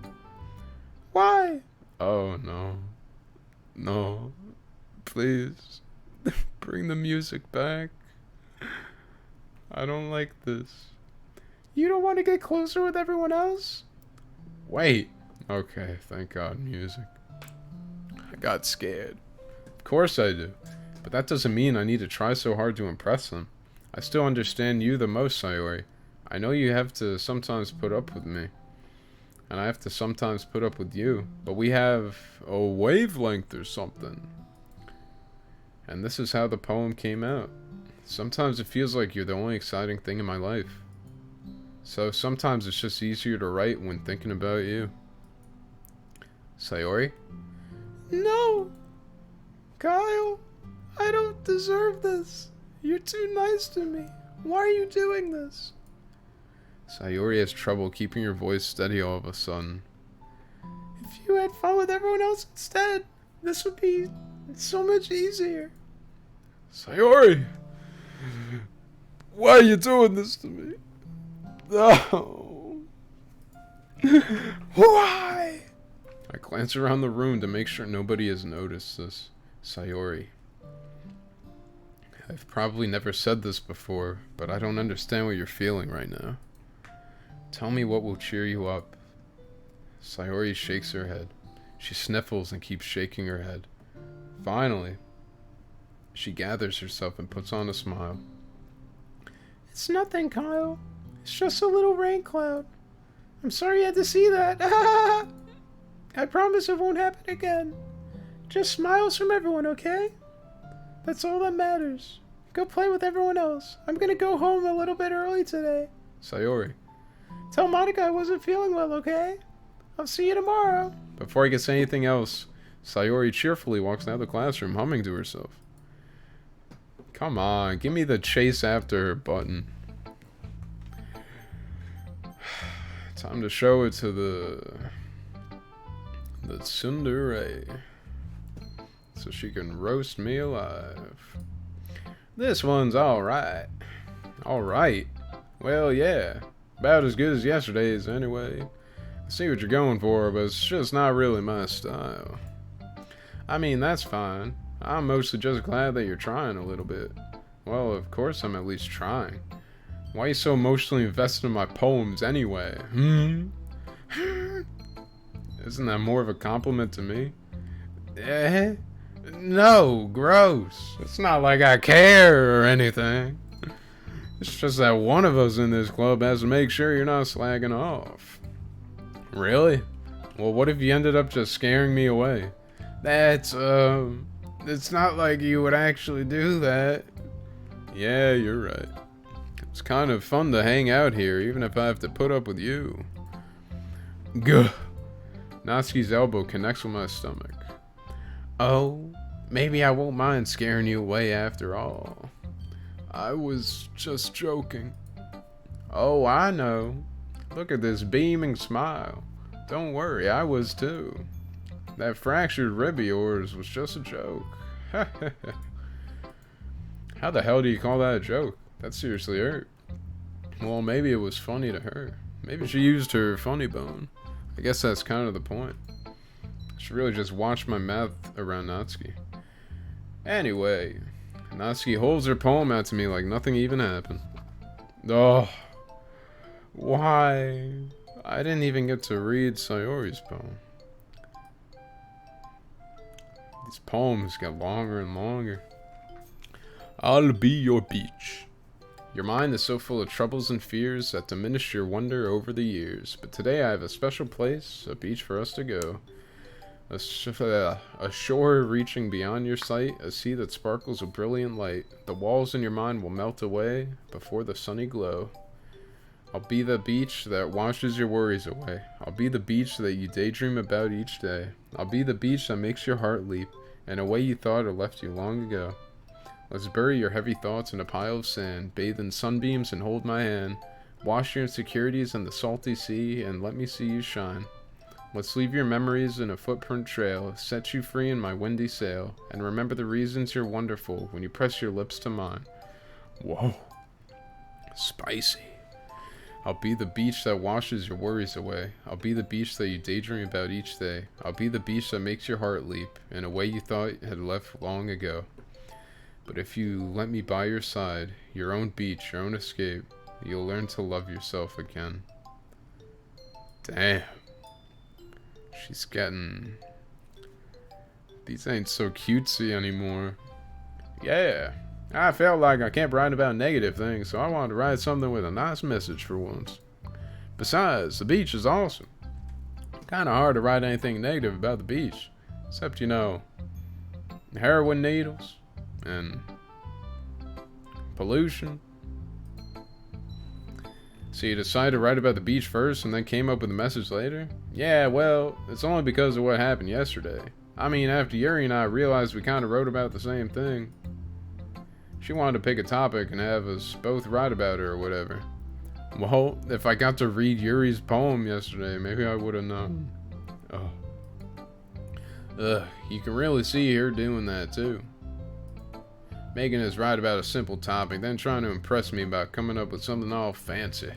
Why? Oh, no. No. Please. Bring the music back. I don't like this. You don't want to get closer with everyone else? Wait. Okay, thank God, music. I got scared. Of course I do. But that doesn't mean I need to try so hard to impress them. I still understand you the most, Sayori. I know you have to sometimes put up with me. And I have to sometimes put up with you. But we have a wavelength or something. And this is how the poem came out. Sometimes it feels like you're the only exciting thing in my life. So sometimes it's just easier to write when thinking about you. Sayori? No! Kyle, I don't deserve this. You're too nice to me. Why are you doing this? Sayori has trouble keeping her voice steady all of a sudden. If you had fun with everyone else instead, this would be so much easier. Sayori! Why are you doing this to me? No! Why? I glance around the room to make sure nobody has noticed this. Sayori. I've probably never said this before, but I don't understand what you're feeling right now. Tell me what will cheer you up. Sayori shakes her head. She sniffles and keeps shaking her head. Finally, she gathers herself and puts on a smile. It's nothing, Kyle. It's just a little rain cloud. I'm sorry you had to see that. I promise it won't happen again. Just smiles from everyone, okay? That's all that matters. Go play with everyone else. I'm gonna go home a little bit early today. Sayori. Tell Monica I wasn't feeling well, okay? I'll see you tomorrow. Before he gets anything else, Sayori cheerfully walks out of the classroom, humming to herself. Come on, give me the chase after her button. Time to show it to the tsundere, so she can roast me alive. This one's alright. Alright? Well, yeah. About as good as yesterday's, anyway. I see what you're going for, but it's just not really my style. I mean, that's fine. I'm mostly just glad that you're trying a little bit. Well, of course I'm at least trying. Why are you so emotionally invested in my poems anyway? Isn't that more of a compliment to me? No, gross. It's not like I care or anything. It's just that one of us in this club has to make sure you're not slagging off. Really? Well, what if you ended up just scaring me away? It's not like you would actually do that. Yeah, you're right. It's kind of fun to hang out here, even if I have to put up with you. Gah. Natsuki's elbow connects with my stomach. Oh, maybe I won't mind scaring you away after all. I was just joking. Oh, I know. Look at this beaming smile. Don't worry, I was too. That fractured rib of yours was just a joke. How the hell do you call that a joke? That seriously hurt. Well, maybe it was funny to her. Maybe she used her funny bone. I guess that's kind of the point. I should really just watch my mouth around Natsuki. Anyway, Natsuki holds her poem out to me like nothing even happened. Oh, why? I didn't even get to read Sayori's poem. These poems get longer and longer. I'll be your beach. Your mind is so full of troubles and fears that diminish your wonder over the years. But today I have a special place, a beach for us to go. A shore reaching beyond your sight, a sea that sparkles with brilliant light. The walls in your mind will melt away before the sunny glow. I'll be the beach that washes your worries away. I'll be the beach that you daydream about each day. I'll be the beach that makes your heart leap in a way you thought or left you long ago. Let's bury your heavy thoughts in a pile of sand, bathe in sunbeams and hold my hand. Wash your insecurities in the salty sea and let me see you shine. Let's leave your memories in a footprint trail, set you free in my windy sail, and remember the reasons you're wonderful when you press your lips to mine. Whoa. Spicy. I'll be the beach that washes your worries away. I'll be the beach that you daydream about each day. I'll be the beach that makes your heart leap in a way you thought had left long ago. But if you let me by your side, your own beach, your own escape, you'll learn to love yourself again. Damn. She's getting... These ain't so cutesy anymore. Yeah. I felt like I kept writing about negative things, so I wanted to write something with a nice message for once. Besides, the beach is awesome. Kinda hard to write anything negative about the beach. Except, you know, heroin needles and pollution. So you decided to write about the beach first and then came up with a message later? Yeah, well, it's only because of what happened yesterday. I mean, after Yuri and I realized we kind of wrote about the same thing. She wanted to pick a topic and have us both write about it or whatever. Well, if I got to read Yuri's poem yesterday, maybe I would have known. Oh. Ugh, you can really see her doing that too. Making us write about a simple topic, then trying to impress me by coming up with something all fancy.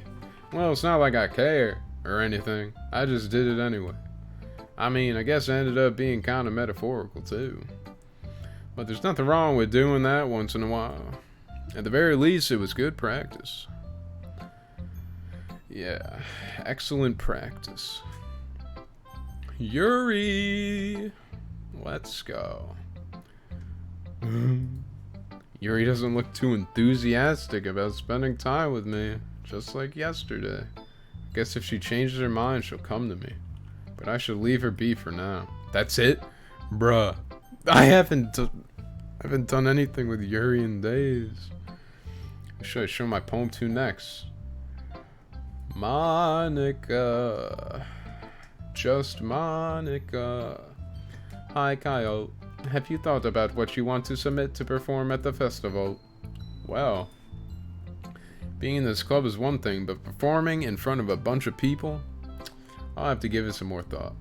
Well, it's not like I care or anything. I just did it anyway. I mean, I guess it ended up being kind of metaphorical too. But there's nothing wrong with doing that once in a while. At the very least, it was good practice. Yeah, excellent practice. Yuri! Let's go. Yuri doesn't look too enthusiastic about spending time with me, just like yesterday. Guess if she changes her mind, she'll come to me. But I should leave her be for now. That's it? Bruh. I haven't done anything with Yuri in days. Who should I show my poem to next? Monica. Just Monica. Hi, Kyle. Have you thought about what you want to submit to perform at the festival? Well, being in this club is one thing, but performing in front of a bunch of people? I'll have to give it some more thought.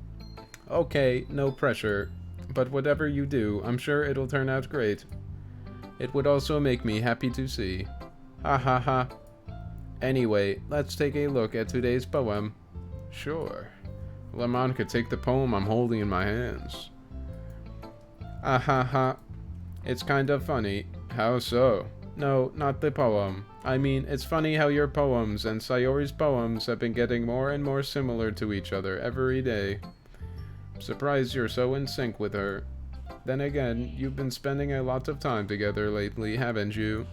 Okay, no pressure, but whatever you do, I'm sure it'll turn out great. It would also make me happy to see. Ha ha ha. Anyway, let's take a look at today's poem. Sure. Let Monica take the poem I'm holding in my hands. Ah ha ha. It's kind of funny. How so? No, not the poem. I mean, it's funny how your poems and Sayori's poems have been getting more and more similar to each other every day. I'm surprised you're so in sync with her. Then again, you've been spending a lot of time together lately, haven't you?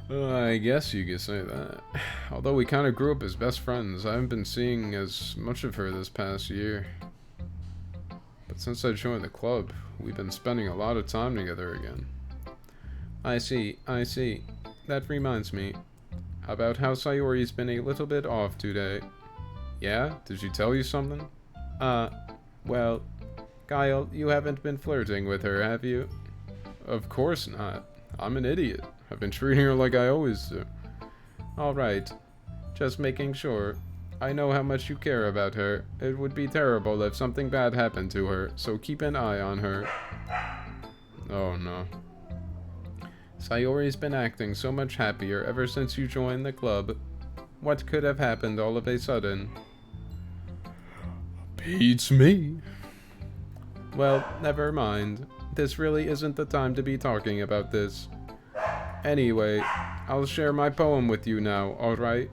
I guess you could say that. Although we kind of grew up as best friends, I haven't been seeing as much of her this past year. But since I joined the club, we've been spending a lot of time together again. I see. That reminds me about how Sayori's been a little bit off today. Yeah? Did she tell you something? Well, Kyle, you haven't been flirting with her, have you? Of course not. I'm an idiot. I've been treating her like I always do. Alright. Just making sure. I know how much you care about her. It would be terrible if something bad happened to her, so keep an eye on her. Oh no. Sayori's been acting so much happier ever since you joined the club. What could have happened all of a sudden? Beats me. Well, never mind. This really isn't the time to be talking about this. Anyway, I'll share my poem with you now, alright?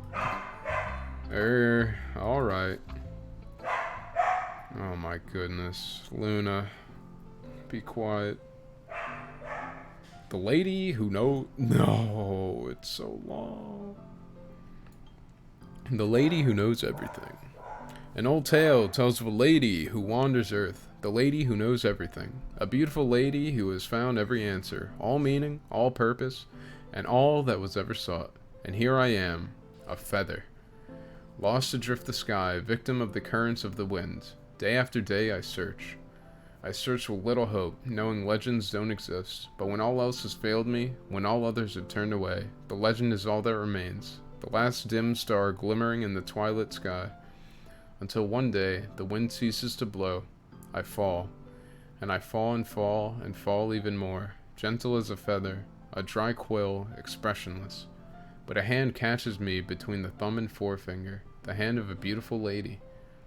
Alright. Oh my goodness. Luna. Be quiet. The lady who No, it's so long. The lady who knows everything. An old tale tells of a lady who wanders Earth. The lady who knows everything. A beautiful lady who has found every answer, all meaning, all purpose, and all that was ever sought. And here I am, a feather. Lost adrift the sky, victim of the currents of the wind. Day after day I search. I search with little hope, knowing legends don't exist. But when all else has failed me, when all others have turned away, the legend is all that remains. The last dim star glimmering in the twilight sky. Until one day, the wind ceases to blow. I fall. And I fall and fall and fall even more. Gentle as a feather, a dry quill, expressionless. But a hand catches me between the thumb and forefinger. The hand of a beautiful lady.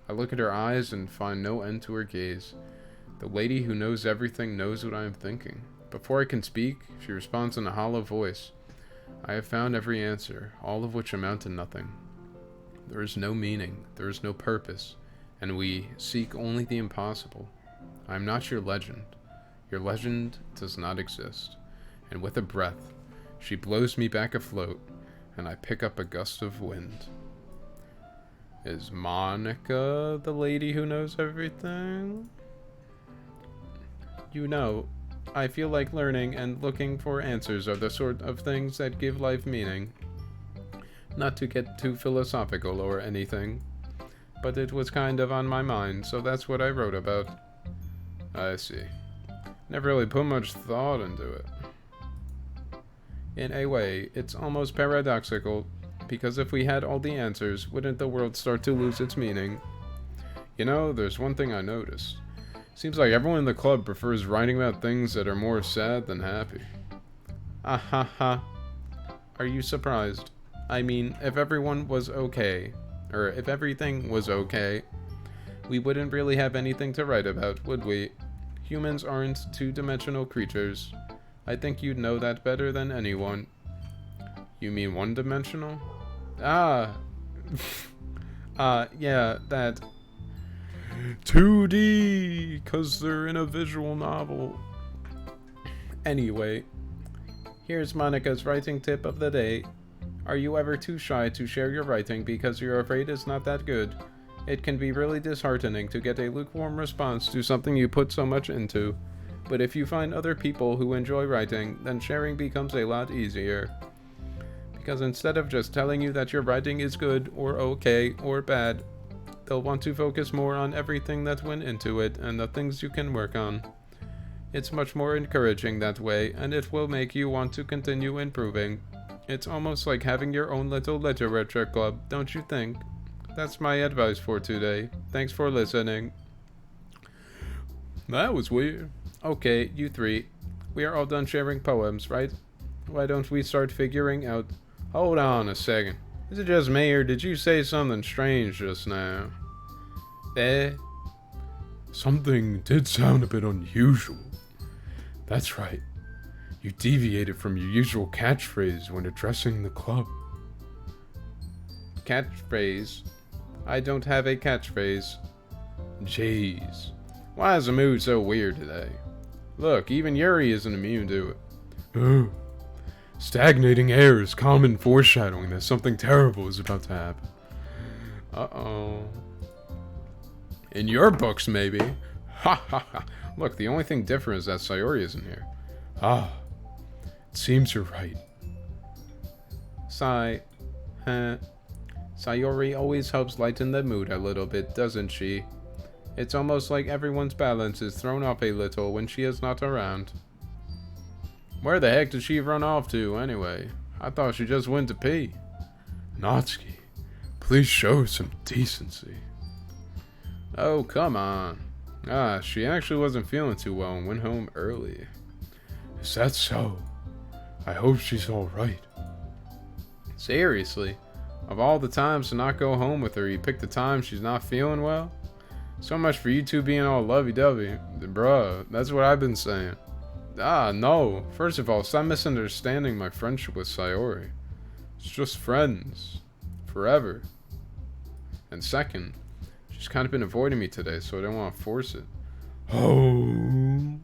I look at her eyes and find no end to her gaze. The lady who knows everything knows what I am thinking. Before I can speak, she responds in a hollow voice. I have found every answer, all of which amount to nothing. There is no meaning, there is no purpose, and we seek only the impossible. I am not your legend. Your legend does not exist. And with a breath, she blows me back afloat, and I pick up a gust of wind. Is Monica the lady who knows everything? You know, I feel like learning and looking for answers are the sort of things that give life meaning. Not to get too philosophical or anything, but it was kind of on my mind, so that's what I wrote about. I see. Never really put much thought into it. In a way, it's almost paradoxical, because if we had all the answers, wouldn't the world start to lose its meaning? You know, there's one thing I noticed. Seems like everyone in the club prefers writing about things that are more sad than happy. Ah ha ha. Are you surprised? I mean, if everyone was okay, or if everything was okay, we wouldn't really have anything to write about, would we? Humans aren't two-dimensional creatures. I think you'd know that better than anyone. You mean one-dimensional? Ah! Yeah, that. 2D, 'cause they're in a visual novel. Anyway, here's Monica's writing tip of the day. Are you ever too shy to share your writing because you're afraid it's not that good? It can be really disheartening to get a lukewarm response to something you put so much into. But if you find other people who enjoy writing, then sharing becomes a lot easier. Because instead of just telling you that your writing is good, or okay, or bad, they'll want to focus more on everything that went into it and the things you can work on. It's much more encouraging that way, and it will make you want to continue improving. It's almost like having your own little literature club, don't you think? That's my advice for today. Thanks for listening. That was weird. Okay, you three. We are all done sharing poems, right? Why don't we start figuring out... Hold on a second. Is it just me, or did you say something strange just now? Something did sound a bit unusual. That's right. You deviated from your usual catchphrase when addressing the club. Catchphrase? I don't have a catchphrase. Jeez. Why is the mood so weird today? Look, even Yuri isn't immune to it. Ugh. Stagnating air is common foreshadowing that something terrible is about to happen. Uh-oh. In your books, maybe. Ha ha ha. Look, the only thing different is that Sayori isn't here. Ah. It seems you're right. Sayori always helps lighten the mood a little bit, doesn't she? It's almost like everyone's balance is thrown off a little when she is not around. Where the heck did she run off to, anyway? I thought she just went to pee. Natsuki, please show some decency. Oh, come on. She actually wasn't feeling too well and went home early. Is that so? I hope she's alright. Seriously? Of all the times to not go home with her, you picked the time she's not feeling well? So much for you two being all lovey-dovey. Bruh, that's what I've been saying. No. First of all, stop misunderstanding my friendship with Sayori. It's just friends. Forever. And second, she's kind of been avoiding me today, so I don't want to force it. Oh.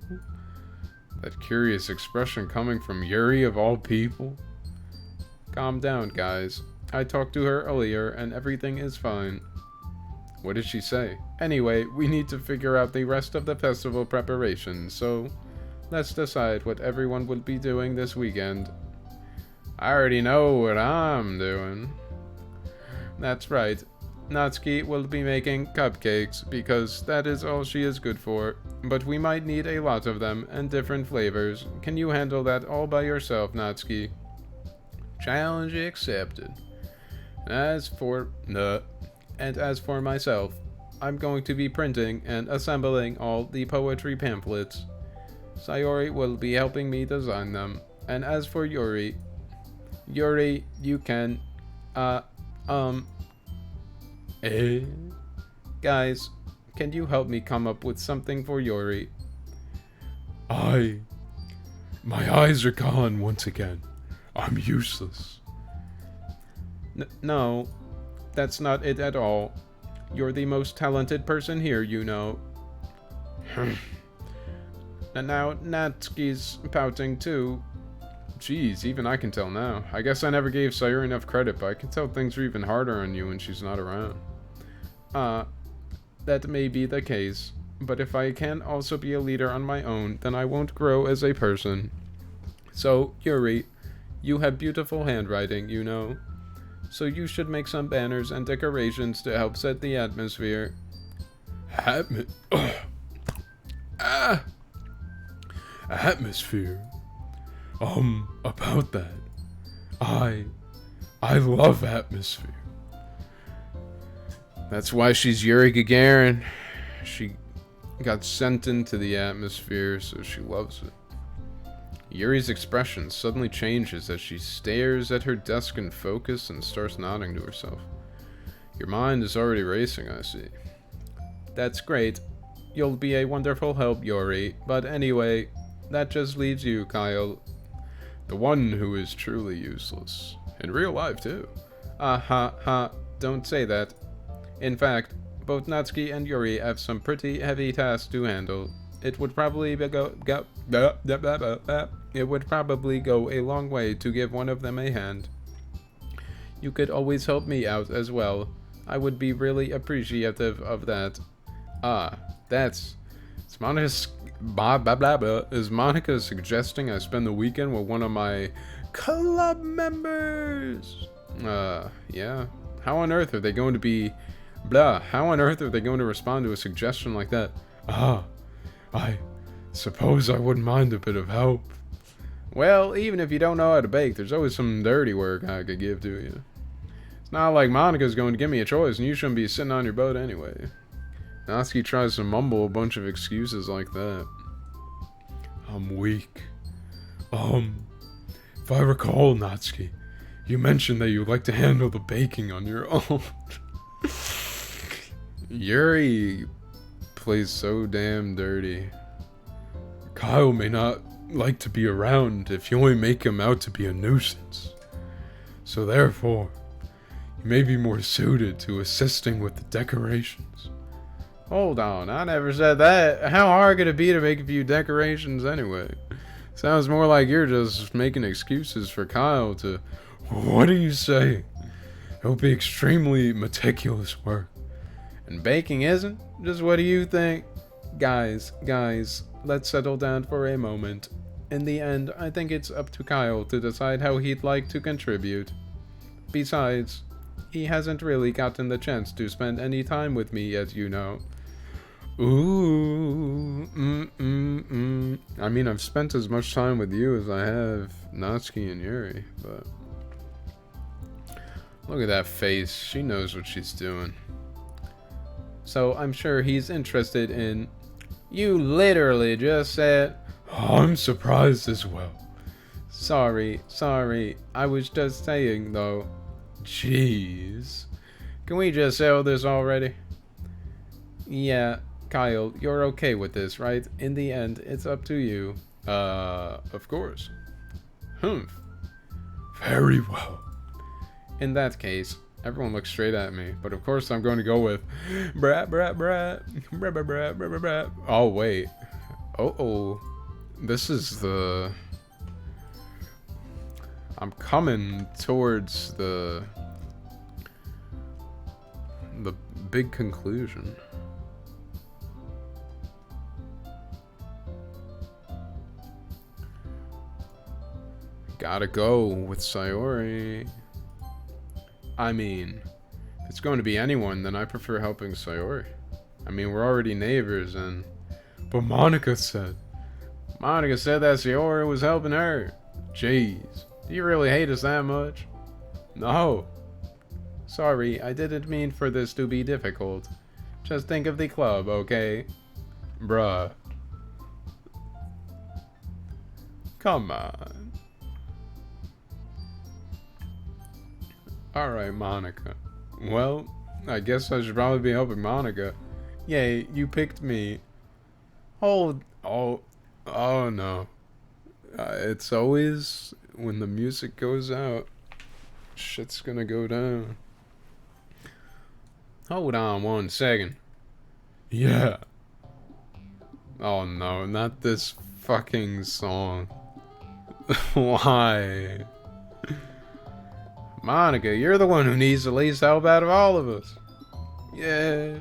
That curious expression coming from Yuri of all people. Calm down, guys. I talked to her earlier, and everything is fine. What did she say? Anyway, we need to figure out the rest of the festival preparations, so let's decide what everyone will be doing this weekend. I already know what I'm doing. That's right. Natsuki will be making cupcakes, because that is all she is good for. But we might need a lot of them, and different flavors. Can you handle that all by yourself, Natsuki? Challenge accepted. As for myself, I'm going to be printing and assembling all the poetry pamphlets. Sayori will be helping me design them. And as for Yuri, you can, Guys, can you help me come up with something for Yuri? My eyes are gone once again. I'm useless. No, that's not it at all. You're the most talented person here, you know. And now Natsuki's pouting too. Jeez, even I can tell now. I guess I never gave Sayuri enough credit, but I can tell things are even harder on you when she's not around. That may be the case, but if I can also be a leader on my own, then I won't grow as a person. So, Yuri, you have beautiful handwriting, you know. So you should make some banners and decorations to help set the atmosphere. Atmosphere. About that. I love atmosphere. That's why she's Yuri Gagarin. She got sent into the atmosphere, so she loves it. Yuri's expression suddenly changes as she stares at her desk in focus and starts nodding to herself. Your mind is already racing, I see. That's great. You'll be a wonderful help, Yuri. But anyway, that just leaves you, Kyle. The one who is truly useless. In real life, too. Don't say that. In fact, both Natsuki and Yuri have some pretty heavy tasks to handle. It would probably go a long way to give one of them a hand. You could always help me out as well. I would be really appreciative of that. Is Monica suggesting I spend the weekend with one of my club members? Yeah. How on earth are they going to be... How on earth are they going to respond to a suggestion like that? I suppose I wouldn't mind a bit of help. Well, even if you don't know how to bake, there's always some dirty work I could give to you. It's not like Monica's going to give me a choice, and you shouldn't be sitting on your boat anyway. Natsuki tries to mumble a bunch of excuses like that. I'm weak. If I recall, Natsuki, you mentioned that you like to handle the baking on your own. Yuri plays so damn dirty. Kyle may not like to be around if you only make him out to be a nuisance. So therefore, you may be more suited to assisting with the decorations. Hold on, I never said that. How hard could it be to make a few decorations anyway? Sounds more like you're just making excuses for Kyle to... What are you saying? It'll be extremely meticulous work. And baking isn't? Just what do you think? Guys, let's settle down for a moment. In the end, I think it's up to Kyle to decide how he'd like to contribute. Besides, he hasn't really gotten the chance to spend any time with me yet, you know. Ooh, I mean, I've spent as much time with you as I have Natsuki and Yuri, but... Look at that face. She knows what she's doing. So I'm sure he's interested in... You literally just said... I'm surprised as well. Sorry. I was just saying, though. Jeez. Can we just settle this already? Yeah, Kyle, you're okay with this, right? In the end, it's up to you. Of course. Humph. Very well. In that case, everyone looks straight at me, but of course I'm going to go with brat. Oh, wait. Oh. This is the... I'm coming towards the big conclusion. Gotta go with Sayori. I mean, if it's going to be anyone, then I prefer helping Sayori. I mean, we're already neighbors, and... But Monica said that Sayori was helping her. Jeez, do you really hate us that much? No. Sorry, I didn't mean for this to be difficult. Just think of the club, okay? Bruh. Come on. Alright, Monica. Well, I guess I should probably be helping Monica. Yay, you picked me. Oh no. It's always when the music goes out, shit's gonna go down. Hold on 1 second. Yeah. Oh no, not this fucking song. Why? Monica, you're the one who needs the least help out of all of us. Yeah.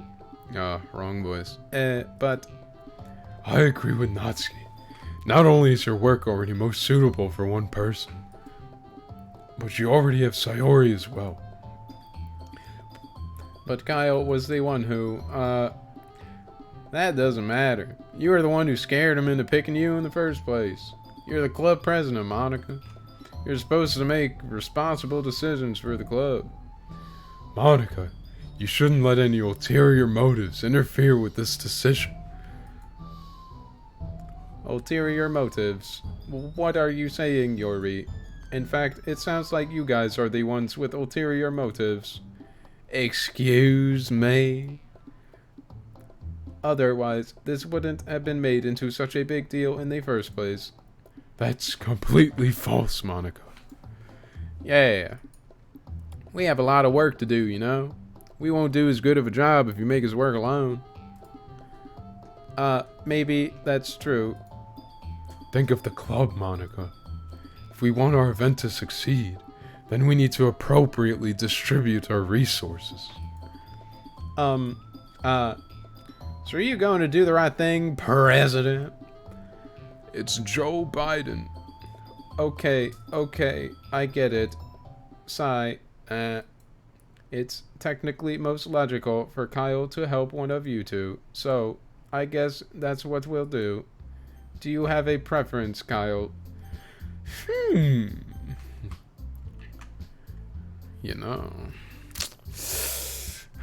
Oh, wrong voice. But I agree with Natsuki. Not only is your work already most suitable for one person, but you already have Sayori as well. But Kyle was the one who, that doesn't matter. You were the one who scared him into picking you in the first place. You're the club president, Monica. You're supposed to make responsible decisions for the club. Monica, you shouldn't let any ulterior motives interfere with this decision. Ulterior motives? What are you saying, Yuri? In fact, it sounds like you guys are the ones with ulterior motives. Excuse me? Otherwise, this wouldn't have been made into such a big deal in the first place. That's completely false, Monica. Yeah. We have a lot of work to do, you know? We won't do as good of a job if you make us work alone. Maybe that's true. Think of the club, Monica. If we want our event to succeed, then we need to appropriately distribute our resources. So are you going to do the right thing, President? It's Joe Biden. Okay, I get it. Sigh. It's technically most logical for Kyle to help one of you two, so I guess that's what we'll do. Do you have a preference, Kyle? You know,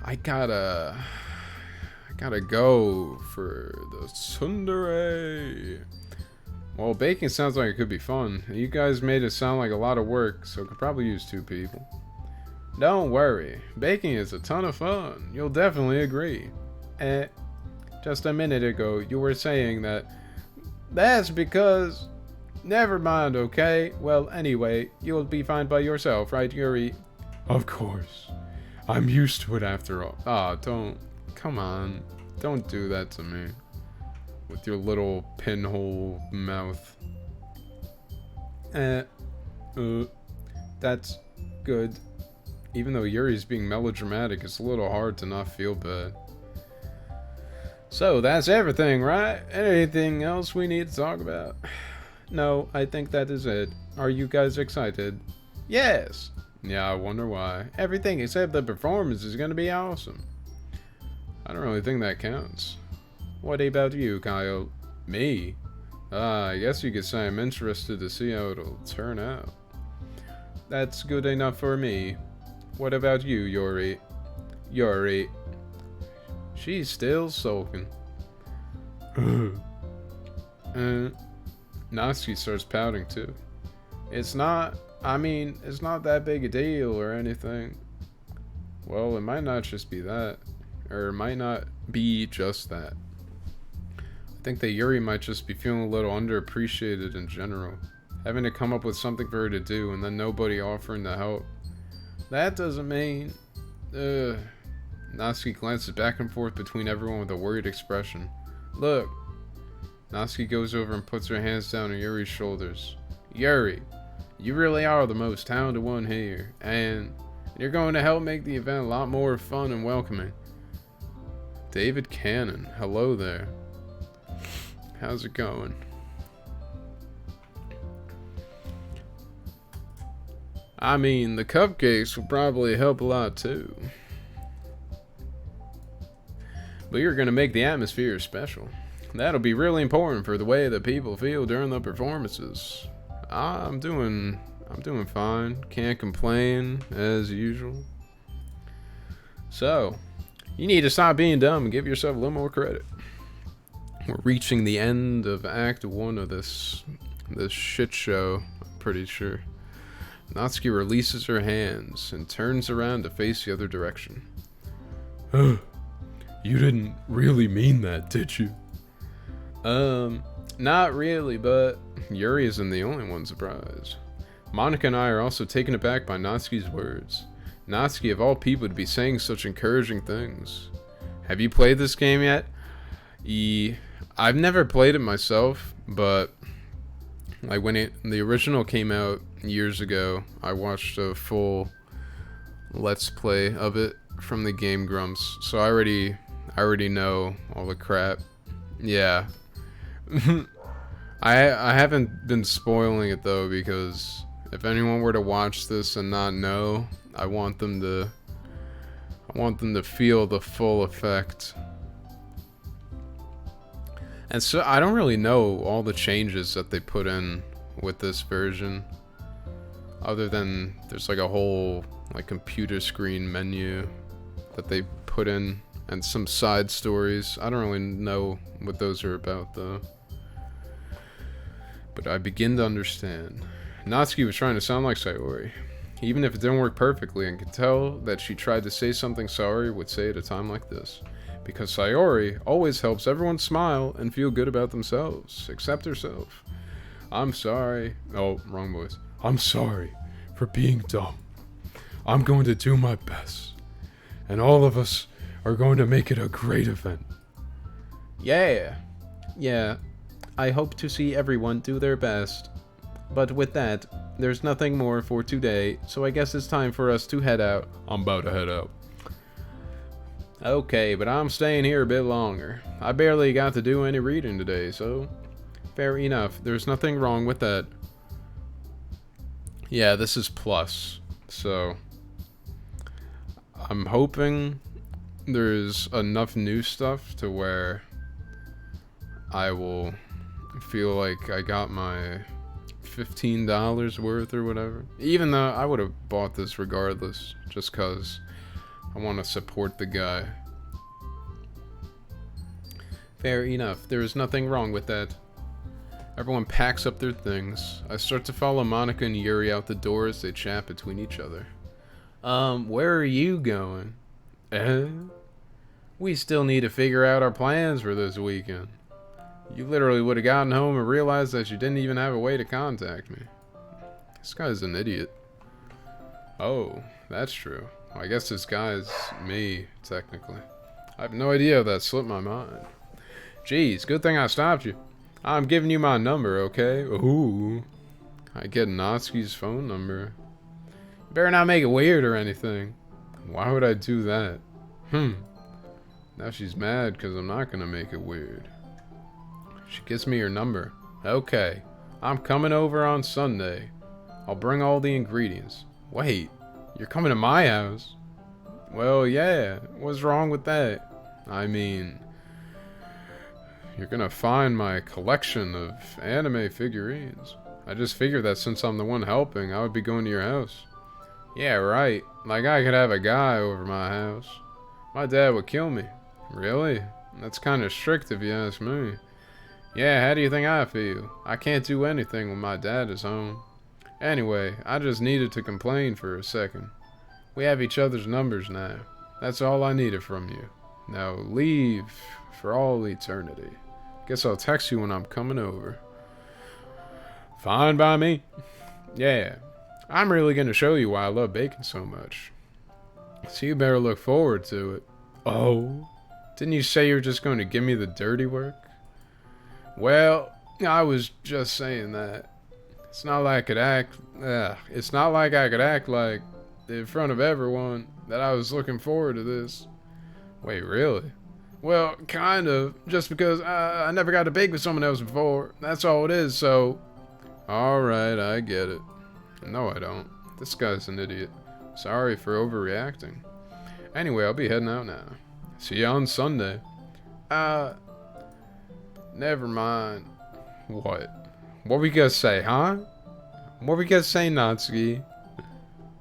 I gotta go for the tsundere. Well, baking sounds like it could be fun. You guys made it sound like a lot of work, so it could probably use 2 people. Don't worry, baking is a ton of fun. You'll definitely agree. Just a minute ago, you were saying that. That's because. Never mind, okay? Well, anyway, you'll be fine by yourself, right, Yuri? Of course. I'm used to it after all. Don't. Come on. Don't do that to me. With your little pinhole mouth. That's good. Even though Yuri's being melodramatic, it's a little hard to not feel bad. So, that's everything, right? Anything else we need to talk about? No, I think that is it. Are you guys excited? Yes! Yeah, I wonder why. Everything except the performance is gonna be awesome. I don't really think that counts. What about you, Kyle? Me? I guess you could say I'm interested to see how it'll turn out. That's good enough for me. What about you, Yuri? Yuri. She's still sulking. Natsuki starts pouting too. It's not that big a deal or anything. Well, it might not just be that. Or it might not be just that. I think that Yuri might just be feeling a little underappreciated in general. Having to come up with something for her to do and then nobody offering to help. That doesn't mean... Natsuki glances back and forth between everyone with a worried expression. Look. Natsuki goes over and puts her hands down on Yuri's shoulders. Yuri, you really are the most talented one here, and you're going to help make the event a lot more fun and welcoming. David Cannon, hello there. How's it going? I mean, the cupcakes will probably help a lot too. But you're going to make the atmosphere special. That'll be really important for the way that people feel during the performances. I'm doing fine. Can't complain, as usual. So, you need to stop being dumb and give yourself a little more credit. We're reaching the end of Act 1 of this shit show, I'm pretty sure. Natsuki releases her hands and turns around to face the other direction. You didn't really mean that, did you? Not really, but Yuri isn't the only one surprised. Monica and I are also taken aback by Natsuki's words. Natsuki, of all people, to be saying such encouraging things. Have you played this game yet? I've never played it myself, but like when the original came out years ago, I watched a full let's play of it from the Game Grumps, so I already know all the crap. Yeah. I haven't been spoiling it though, because if anyone were to watch this and not know, I want them to feel the full effect. And so I don't really know all the changes that they put in with this version, other than there's like a whole like computer screen menu that they put in and some side stories. I don't really know what those are about though. But I begin to understand. Natsuki was trying to sound like Sayori, even if it didn't work perfectly, and could tell that she tried to say something Sayori would say at a time like this. Because Sayori always helps everyone smile and feel good about themselves, except herself. I'm sorry. Oh, wrong voice. I'm sorry for being dumb. I'm going to do my best. And all of us are going to make it a great event. Yeah. I hope to see everyone do their best. But with that, there's nothing more for today, so I guess it's time for us to head out. I'm about to head out. Okay, but I'm staying here a bit longer. I barely got to do any reading today, so fair enough. There's nothing wrong with that. Yeah, this is plus, so I'm hoping there's enough new stuff to where I will feel like I got my $15 worth or whatever. Even though I would have bought this regardless, just because I want to support the guy. Fair enough. There is nothing wrong with that. Everyone packs up their things. I start to follow Monica and Yuri out the door as they chat between each other. Where are you going? We still need to figure out our plans for this weekend. You literally would have gotten home and realized that you didn't even have a way to contact me. This guy's an idiot. Oh, that's true. I guess this guy's me, technically. I have no idea how that slipped my mind. Jeez, good thing I stopped you. I'm giving you my number, okay? Ooh. I get Natsuki's phone number. You better not make it weird or anything. Why would I do that? Now she's mad because I'm not gonna make it weird. She gives me her number. Okay. I'm coming over on Sunday. I'll bring all the ingredients. Wait, you're coming to my house? Well, yeah. What's wrong with that? I mean, you're gonna find my collection of anime figurines. I just figured that since I'm the one helping, I would be going to your house. Yeah, right. Like I could have a guy over my house. My dad would kill me. Really? That's kind of strict if you ask me. Yeah, how do you think I feel? I can't do anything when my dad is home. Anyway, I just needed to complain for a second. We have each other's numbers now. That's all I needed from you. Now leave for all eternity. Guess I'll text you when I'm coming over. Fine by me. Yeah, I'm really gonna show you why I love bacon so much. So you better look forward to it. Oh, didn't you say you were just going to give me the dirty work? Well, I was just saying that. It's not like I could act like in front of everyone that I was looking forward to this. Wait, really? Well, kind of. Just because I never got to bake with someone else before. That's all it is, so... Alright, I get it. No, I don't. This guy's an idiot. Sorry for overreacting. Anyway, I'll be heading out now. See you on Sunday. Never mind. What? What we gonna say, huh? What we gonna say, Natsuki?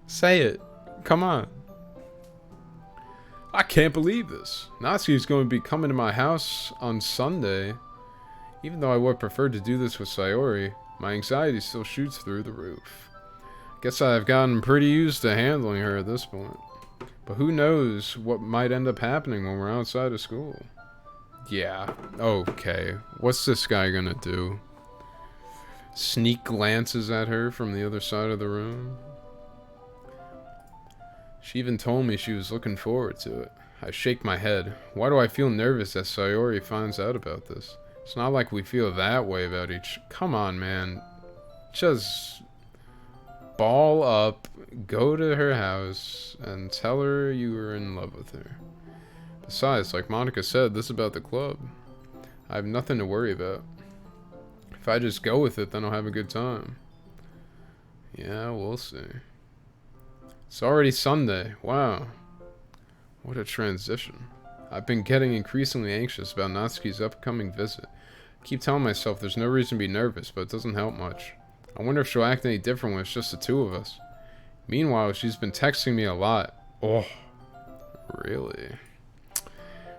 Say it. Come on. I can't believe this. Natsuki's going to be coming to my house on Sunday. Even though I would prefer to do this with Sayori, my anxiety still shoots through the roof. Guess I've gotten pretty used to handling her at this point. But who knows what might end up happening when we're outside of school. Yeah, okay. What's this guy gonna do? Sneak glances at her from the other side of the room? She even told me she was looking forward to it. I shake my head. Why do I feel nervous that Sayori finds out about this? It's not like we feel that way about each... Come on, man. Just ball up, go to her house, and tell her you were in love with her. Besides, like Monica said, this is about the club. I have nothing to worry about. If I just go with it, then I'll have a good time. Yeah, we'll see. It's already Sunday. Wow. What a transition. I've been getting increasingly anxious about Natsuki's upcoming visit. I keep telling myself there's no reason to be nervous, but it doesn't help much. I wonder if she'll act any different when it's just the two of us. Meanwhile, she's been texting me a lot. Oh, really?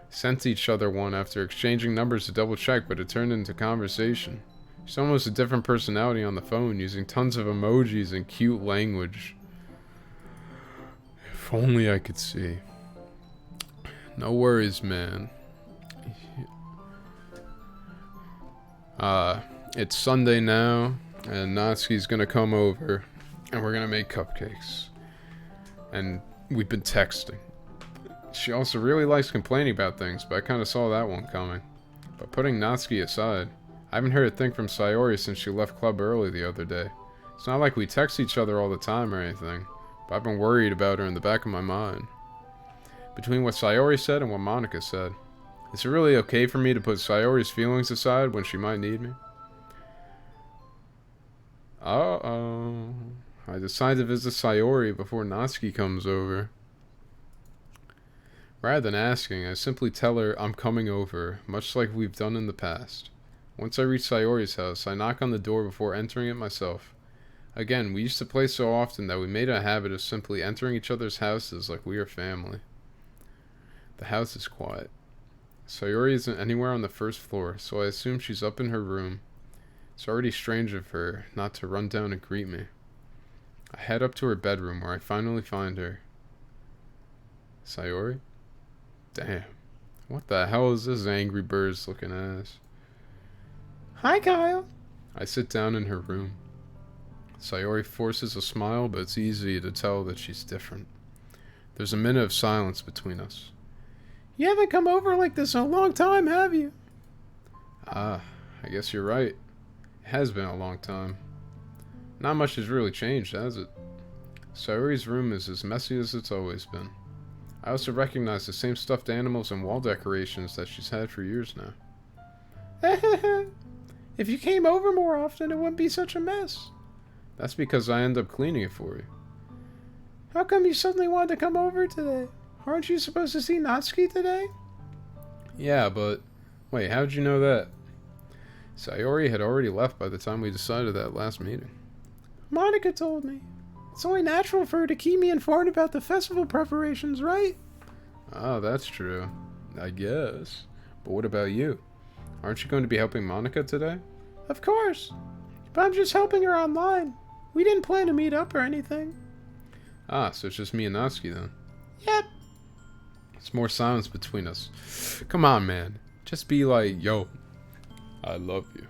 Sent each other one after exchanging numbers to double check, but it turned into conversation. She's almost a different personality on the phone, using tons of emojis and cute language. If only I could see. No worries, man. It's Sunday now, and Natsuki's gonna come over, and we're gonna make cupcakes. And we've been texting. She also really likes complaining about things, but I kinda saw that one coming. But putting Natsuki aside, I haven't heard a thing from Sayori since she left club early the other day. It's not like we text each other all the time or anything, but I've been worried about her in the back of my mind. Between what Sayori said and what Monica said, is it really okay for me to put Sayori's feelings aside when she might need me? Uh-oh. I decide to visit Sayori before Natsuki comes over. Rather than asking, I simply tell her I'm coming over, much like we've done in the past. Once I reach Sayori's house, I knock on the door before entering it myself. Again, we used to play so often that we made a habit of simply entering each other's houses like we are family. The house is quiet. Sayori isn't anywhere on the first floor, so I assume she's up in her room. It's already strange of her not to run down and greet me. I head up to her bedroom where I finally find her. Sayori? Damn. What the hell is this Angry Birds looking ass? Hi, Kyle. I sit down in her room. Sayori forces a smile, but it's easy to tell that she's different. There's a minute of silence between us. You haven't come over like this in a long time, have you? Ah, I guess you're right. It has been a long time. Not much has really changed, has it? Sayori's room is as messy as it's always been. I also recognize the same stuffed animals and wall decorations that she's had for years now. If you came over more often, it wouldn't be such a mess. That's because I end up cleaning it for you. How come you suddenly wanted to come over today? Aren't you supposed to see Natsuki today? Yeah, but... Wait, how'd you know that? Sayori had already left by the time we decided that last meeting. Monica told me. It's only natural for her to keep me informed about the festival preparations, right? Ah, that's true. I guess. But what about you? Aren't you going to be helping Monica today? Of course. But I'm just helping her online. We didn't plan to meet up or anything. Ah, so it's just me and Natsuki then. Yep. It's more silence between us. Come on, man. Just be like, yo, I love you.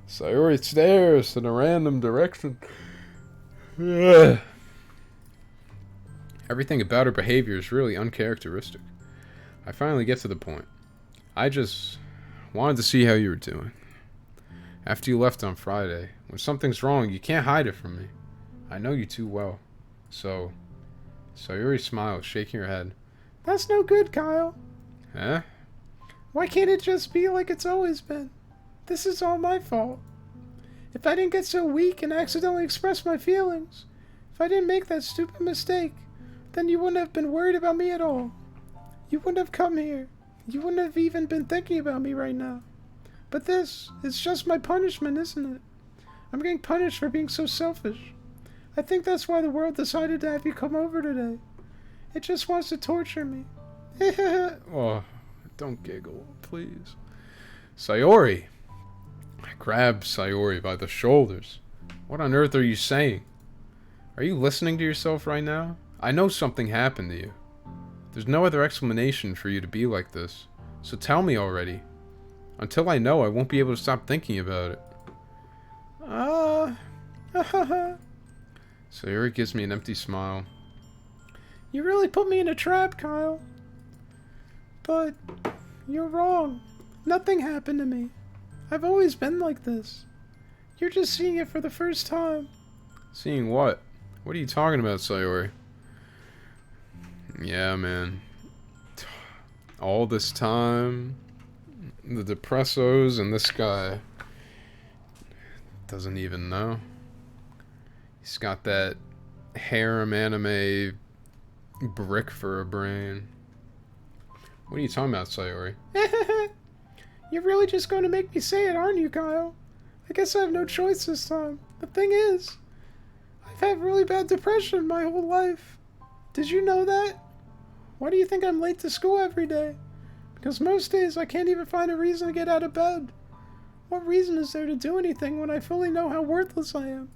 Sayori stares in a random direction. Everything about her behavior is really uncharacteristic. I finally get to the point. I just wanted to see how you were doing. After you left on Friday, when something's wrong, you can't hide it from me. I know you too well. So, Sayori smiles, shaking her head. That's no good, Kyle. Huh? Why can't it just be like it's always been? This is all my fault. If I didn't get so weak and accidentally express my feelings, if I didn't make that stupid mistake, then you wouldn't have been worried about me at all. You wouldn't have come here. You wouldn't have even been thinking about me right now. But this, it's just my punishment, isn't it? I'm getting punished for being so selfish. I think that's why the world decided to have you come over today. It just wants to torture me. Oh, don't giggle, please. Sayori! I grab Sayori by the shoulders. What on earth are you saying? Are you listening to yourself right now? I know something happened to you. There's no other explanation for you to be like this. So tell me already. Until I know, I won't be able to stop thinking about it. Sayori gives me an empty smile. You really put me in a trap, Kyle. But you're wrong. Nothing happened to me. I've always been like this. You're just seeing it for the first time. Seeing what? What are you talking about, Sayori? Yeah, man. All this time, the depressos, and this guy doesn't even know. He's got that harem anime brick for a brain. What are you talking about, Sayori? You're really just going to make me say it, aren't you, Kyle? I guess I have no choice this time. The thing is, I've had really bad depression my whole life. Did you know that? Why do you think I'm late to school every day? Because most days I can't even find a reason to get out of bed. What reason is there to do anything when I fully know how worthless I am?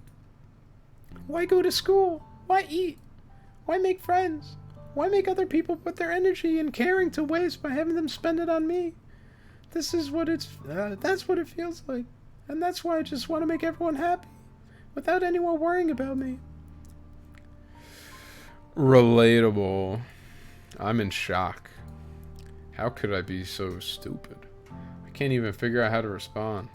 Why go to school? Why eat? Why make friends? Why make other people put their energy and caring to waste by having them spend it on me? This is what that's what it feels like. And that's why I just want to make everyone happy, without anyone worrying about me. Relatable. I'm in shock. How could I be so stupid? I can't even figure out how to respond.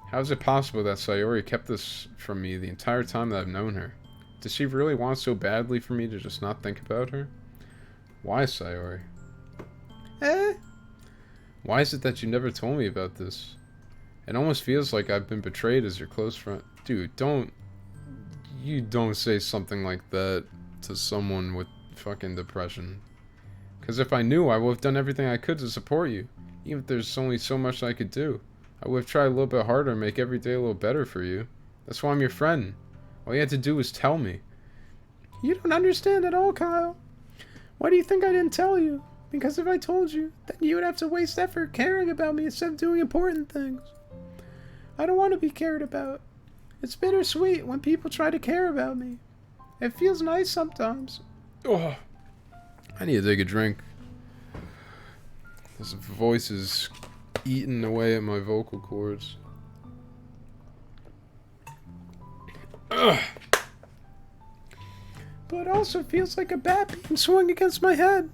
How is it possible that Sayori kept this from me the entire time that I've known her? Does she really want so badly for me to just not think about her? Why, Sayori? Why is it that you never told me about this? It almost feels like I've been betrayed as your close friend. Dude, you don't say something like that to someone with fucking depression. Because if I knew, I would have done everything I could to support you. Even if there's only so much I could do. I would have tried a little bit harder and make every day a little better for you. That's why I'm your friend. All you had to do was tell me. You don't understand at all, Kyle. Why do you think I didn't tell you? Because if I told you, then you would have to waste effort caring about me instead of doing important things. I don't want to be cared about. It's bittersweet when people try to care about me. It feels nice sometimes. Oh, I need to take a drink. This voice is eating away at my vocal cords. Ugh. But it also feels like a bat being swung against my head.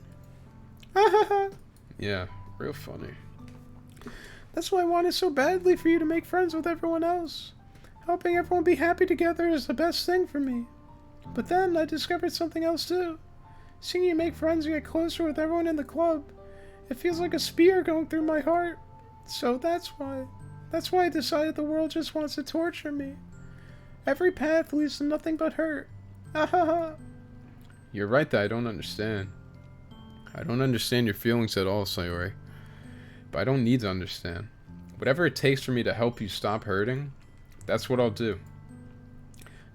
Yeah, real funny. That's why I wanted so badly for you to make friends with everyone else. Helping everyone be happy together is the best thing for me. But then I discovered something else too. Seeing you make friends and get closer with everyone in the club, it feels like a spear going through my heart. So that's why I decided the world just wants to torture me. Every path leads to nothing but hurt. You're right that I don't understand. I don't understand your feelings at all, Sayori. But I don't need to understand. Whatever it takes for me to help you stop hurting, that's what I'll do.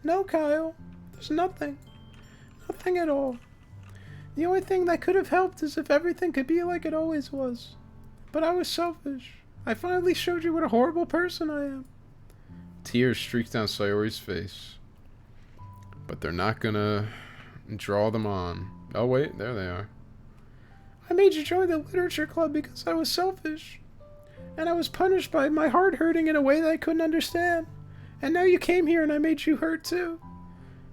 No, Kyle. There's nothing. Nothing at all. The only thing that could have helped is if everything could be like it always was. But I was selfish. I finally showed you what a horrible person I am. Tears streaked down Sayori's face. But they're not gonna draw them on. Oh wait, there they are. I made you join the literature club because I was selfish. And I was punished by my heart hurting in a way that I couldn't understand. And now you came here and I made you hurt too.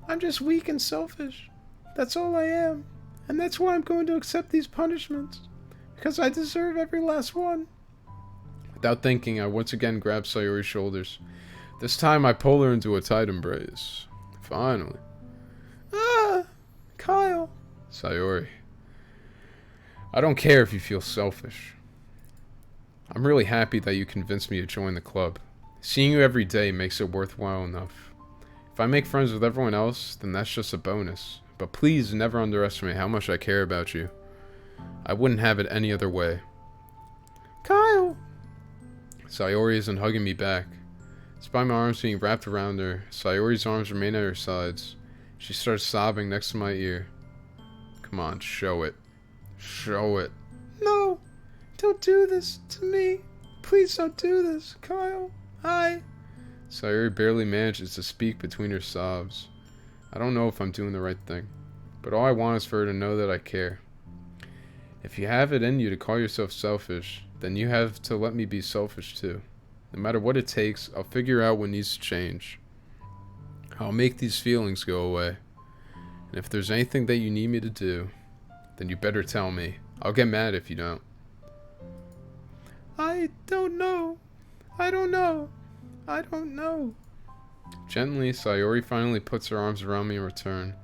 I'm just weak and selfish. That's all I am. And that's why I'm going to accept these punishments. Because I deserve every last one. Without thinking, I once again grabbed Sayori's shoulders. This time I pull her into a tight embrace. Finally. Kyle. Sayori. I don't care if you feel selfish. I'm really happy that you convinced me to join the club. Seeing you every day makes it worthwhile enough. If I make friends with everyone else, then that's just a bonus. But please never underestimate how much I care about you. I wouldn't have it any other way. Kyle. Sayori isn't hugging me back. Despite my arms being wrapped around her, Sayori's arms remain at her sides. She starts sobbing next to my ear. Come on, show it. Show it. No. Don't do this to me. Please don't do this, Kyle. Sayori barely manages to speak between her sobs. I don't know if I'm doing the right thing, but all I want is for her to know that I care. If you have it in you to call yourself selfish, then you have to let me be selfish too. No matter what it takes, I'll figure out what needs to change. I'll make these feelings go away. And if there's anything that you need me to do, then you better tell me. I'll get mad if you don't. I don't know. I don't know. I don't know. Gently, Sayori finally puts her arms around me in return.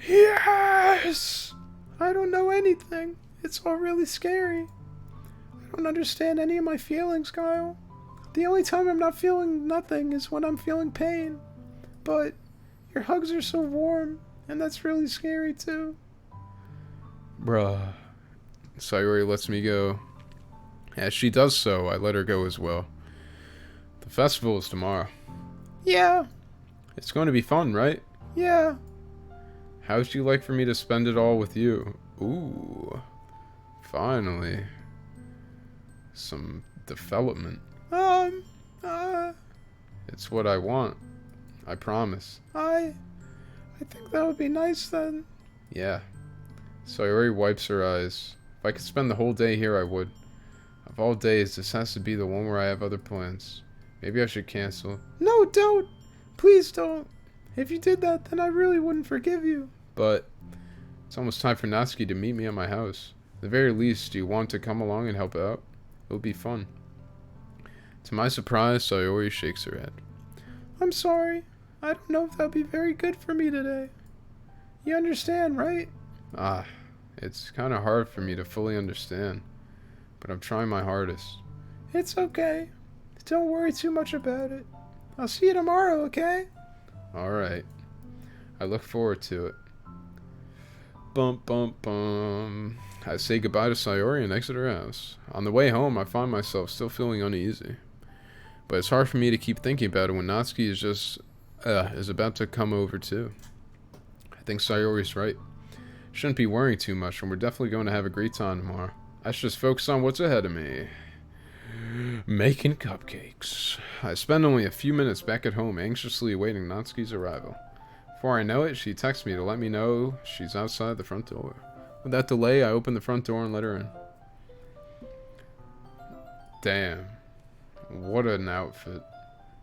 Yes! I don't know anything. It's all really scary. I don't understand any of my feelings, Kyle. The only time I'm not feeling nothing is when I'm feeling pain. But your hugs are so warm, and that's really scary too. Bruh. Sayori lets me go. As she does so, I let her go as well. The festival is tomorrow. Yeah, It's going to be fun, right? yeah. How would you like for me to spend it all with you? Ooh. Finally. Some development. It's what I want. I promise. I think that would be nice then. Yeah. Sayori wipes her eyes. If I could spend the whole day here, I would. Of all days, this has to be the one where I have other plans. Maybe I should cancel. No, don't. Please don't. If you did that, then I really wouldn't forgive you. But it's almost time for Natsuki to meet me at my house. At the very least, do you want to come along and help out? It would be fun. To my surprise, Sayori shakes her head. I'm sorry. I don't know if that'd be very good for me today. You understand, right? It's kind of hard for me to fully understand. But I'm trying my hardest. It's okay. Don't worry too much about it. I'll see you tomorrow, okay? Alright. I look forward to it. Bum bum bum. I say goodbye to Sayori and exit her house. On the way home, I find myself still feeling uneasy. But it's hard for me to keep thinking about it when Natsuki is about to come over too. I think Sayori's right. Shouldn't be worrying too much, and we're definitely going to have a great time tomorrow. I should just focus on what's ahead of me. Making cupcakes. I spend only a few minutes back at home anxiously awaiting Natsuki's arrival. Before I know it, she texts me to let me know she's outside the front door. Without delay, I open the front door and let her in. Damn. What an outfit.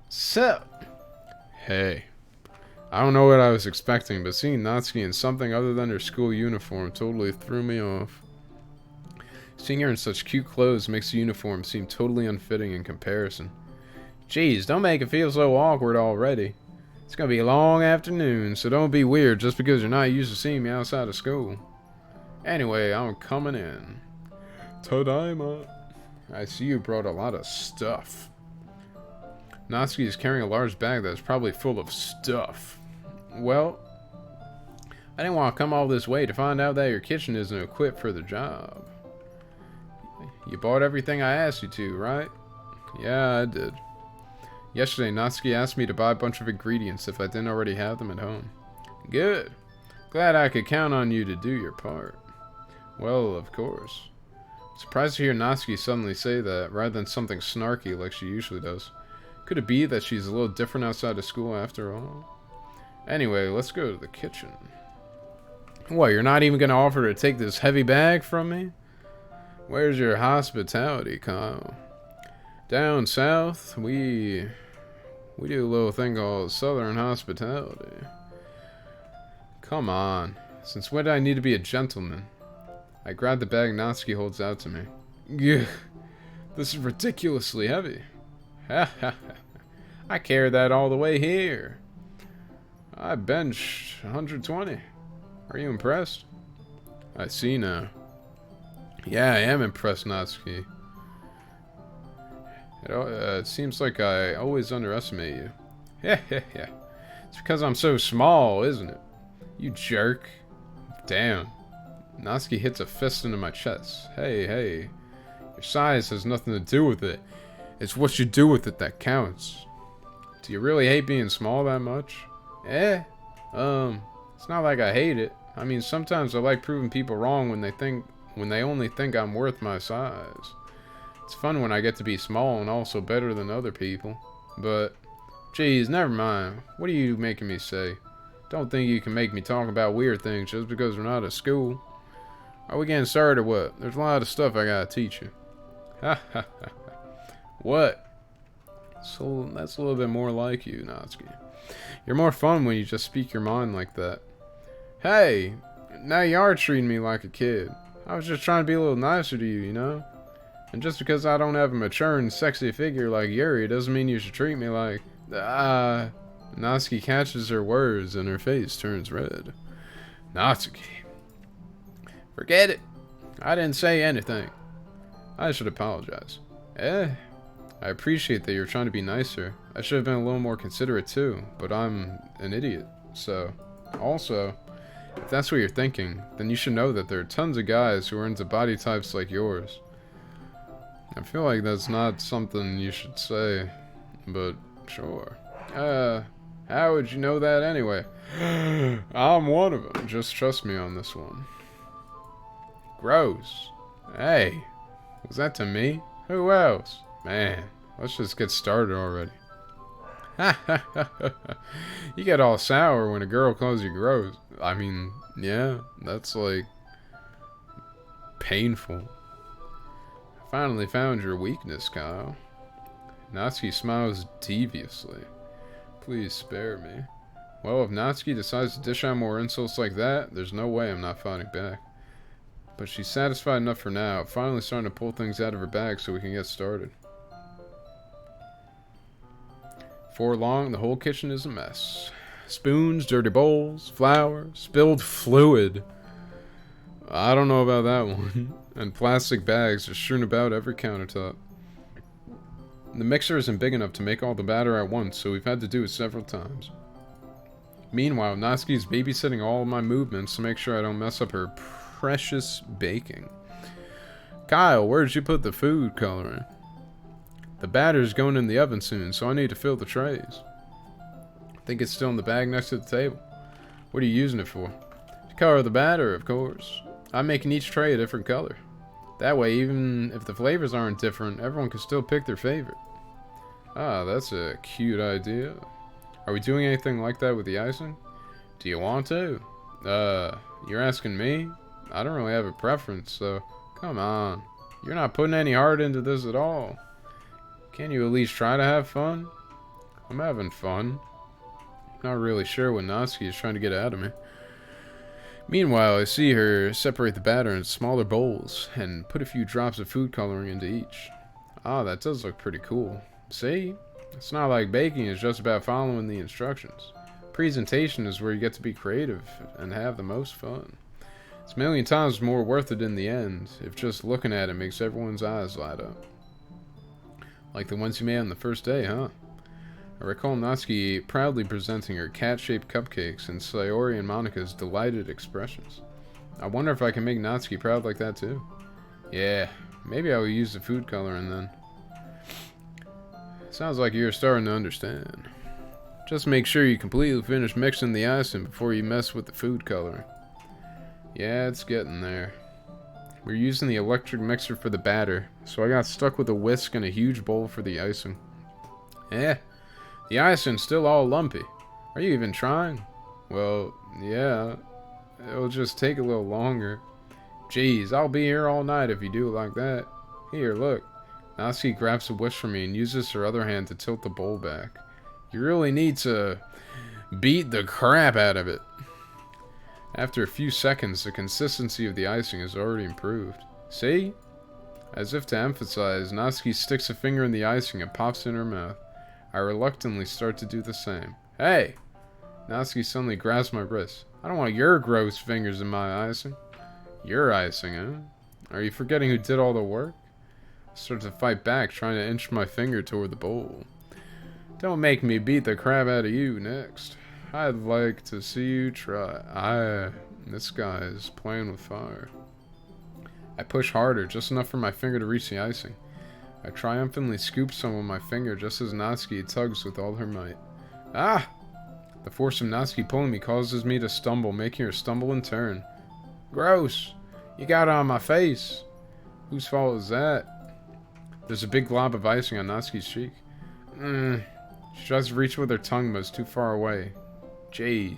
Sup? Hey. I don't know what I was expecting, but seeing Natsuki in something other than her school uniform totally threw me off. Seeing her in such cute clothes makes the uniform seem totally unfitting in comparison. Jeez, don't make it feel so awkward already. It's gonna be a long afternoon, so don't be weird just because you're not used to seeing me outside of school. Anyway, I'm coming in. Tadaima. I see you brought a lot of stuff. Natsuki is carrying a large bag that's probably full of stuff. Well, I didn't want to come all this way to find out that your kitchen isn't equipped for the job. You bought everything I asked you to, right? Yeah, I did. Yesterday, Natsuki asked me to buy a bunch of ingredients if I didn't already have them at home. Good. Glad I could count on you to do your part. Well, of course. Surprised to hear Natsuki suddenly say that, rather than something snarky like she usually does. Could it be that she's a little different outside of school after all? Anyway, let's go to the kitchen. What, you're not even going to offer to take this heavy bag from me? Where's your hospitality, Kyle? Down south, we do a little thing called Southern hospitality. Come on. Since when do I need to be a gentleman? I grab the bag Natsuki holds out to me. Gah, this is ridiculously heavy. Ha ha ha. I carried that all the way here. I benched 120. Are you impressed? I see now. Yeah, I am impressed, Natsuki. It seems like I always underestimate you. Yeah, yeah, yeah. It's because I'm so small, isn't it? You jerk. Damn. Natsuki hits a fist into my chest. Hey, hey. Your size has nothing to do with it. It's what you do with it that counts. Do you really hate being small that much? It's not like I hate it. I mean, sometimes I like proving people wrong when they only think I'm worth my size. It's fun when I get to be small and also better than other people. But, geez, never mind. What are you making me say? Don't think you can make me talk about weird things just because we're not at school. Are we getting started or what? There's a lot of stuff I gotta teach you. Ha ha ha. What? So that's a little bit more like you, Natsuki. You're more fun when you just speak your mind like that. Hey, now you are treating me like a kid. I was just trying to be a little nicer to you, you know? And just because I don't have a mature and sexy figure like Yuri doesn't mean you should treat me like... Natsuki catches her words and her face turns red. Natsuki. Forget it. I didn't say anything. I should apologize. I appreciate that you're trying to be nicer. I should have been a little more considerate too, but I'm an idiot. So, also, if that's what you're thinking, then you should know that there are tons of guys who are into body types like yours. I feel like that's not something you should say, but sure. How would you know that anyway? I'm one of them. Just trust me on this one. Gross. Hey, was that to me? Who else? Man, let's just get started already. You get all sour when a girl calls you gross. I mean, yeah, that's like painful. Finally found your weakness, Kyle. Natsuki smiles deviously. Please spare me. Well, if Natsuki decides to dish out more insults like that, there's no way I'm not fighting back. But she's satisfied enough for now, finally starting to pull things out of her bag so we can get started. Before long, the whole kitchen is a mess. Spoons, dirty bowls, flour, spilled fluid. I don't know about that one. And plastic bags are strewn about every countertop. The mixer isn't big enough to make all the batter at once, so we've had to do it several times. Meanwhile, Natsuki's babysitting all of my movements to make sure I don't mess up her precious baking. Kyle, where'd you put the food coloring? The batter's going in the oven soon, so I need to fill the trays. I think it's still in the bag next to the table. What are you using it for? To color the batter, of course. I'm making each tray a different color. That way, even if the flavors aren't different, everyone can still pick their favorite. Ah, that's a cute idea. Are we doing anything like that with the icing? Do you want to? You're asking me? I don't really have a preference, so come on. You're not putting any heart into this at all. Can't you at least try to have fun? I'm having fun. Not really sure what Natsuki is trying to get out of me. Meanwhile, I see her separate the batter in smaller bowls and put a few drops of food coloring into each. Ah, that does look pretty cool. See? It's not like baking is just about following the instructions. Presentation is where you get to be creative and have the most fun. It's a million times more worth it in the end, if just looking at it makes everyone's eyes light up. Like the ones you made on the first day, huh? I recall Natsuki proudly presenting her cat-shaped cupcakes and Sayori and Monika's delighted expressions. I wonder if I can make Natsuki proud like that too. Yeah, maybe I will use the food coloring then. Sounds like you're starting to understand. Just make sure you completely finish mixing the icing before you mess with the food coloring. Yeah, it's getting there. We're using the electric mixer for the batter, so I got stuck with a whisk and a huge bowl for the icing. The icing's still all lumpy. Are you even trying? Well, yeah. It'll just take a little longer. Jeez, I'll be here all night if you do it like that. Here, look. Natsuki grabs a whisk from me and uses her other hand to tilt the bowl back. You really need to beat the crap out of it. After a few seconds, the consistency of the icing has already improved. See? As if to emphasize, Natsuki sticks a finger in the icing and pops it in her mouth. I reluctantly start to do the same. Hey! Natsuki suddenly grabs my wrist. I don't want your gross fingers in my icing. Your icing, huh? Are you forgetting who did all the work? I start to fight back, trying to inch my finger toward the bowl. Don't make me beat the crap out of you next. I'd like to see you try. This guy is playing with fire. I push harder, just enough for my finger to reach the icing. I triumphantly scoop some with my finger just as Natsuki tugs with all her might. Ah! The force of Natsuki pulling me causes me to stumble, making her stumble and turn. Gross! You got it on my face. Whose fault is that? There's a big glob of icing on Natsuki's cheek. She tries to reach with her tongue, but it's too far away. Jeez.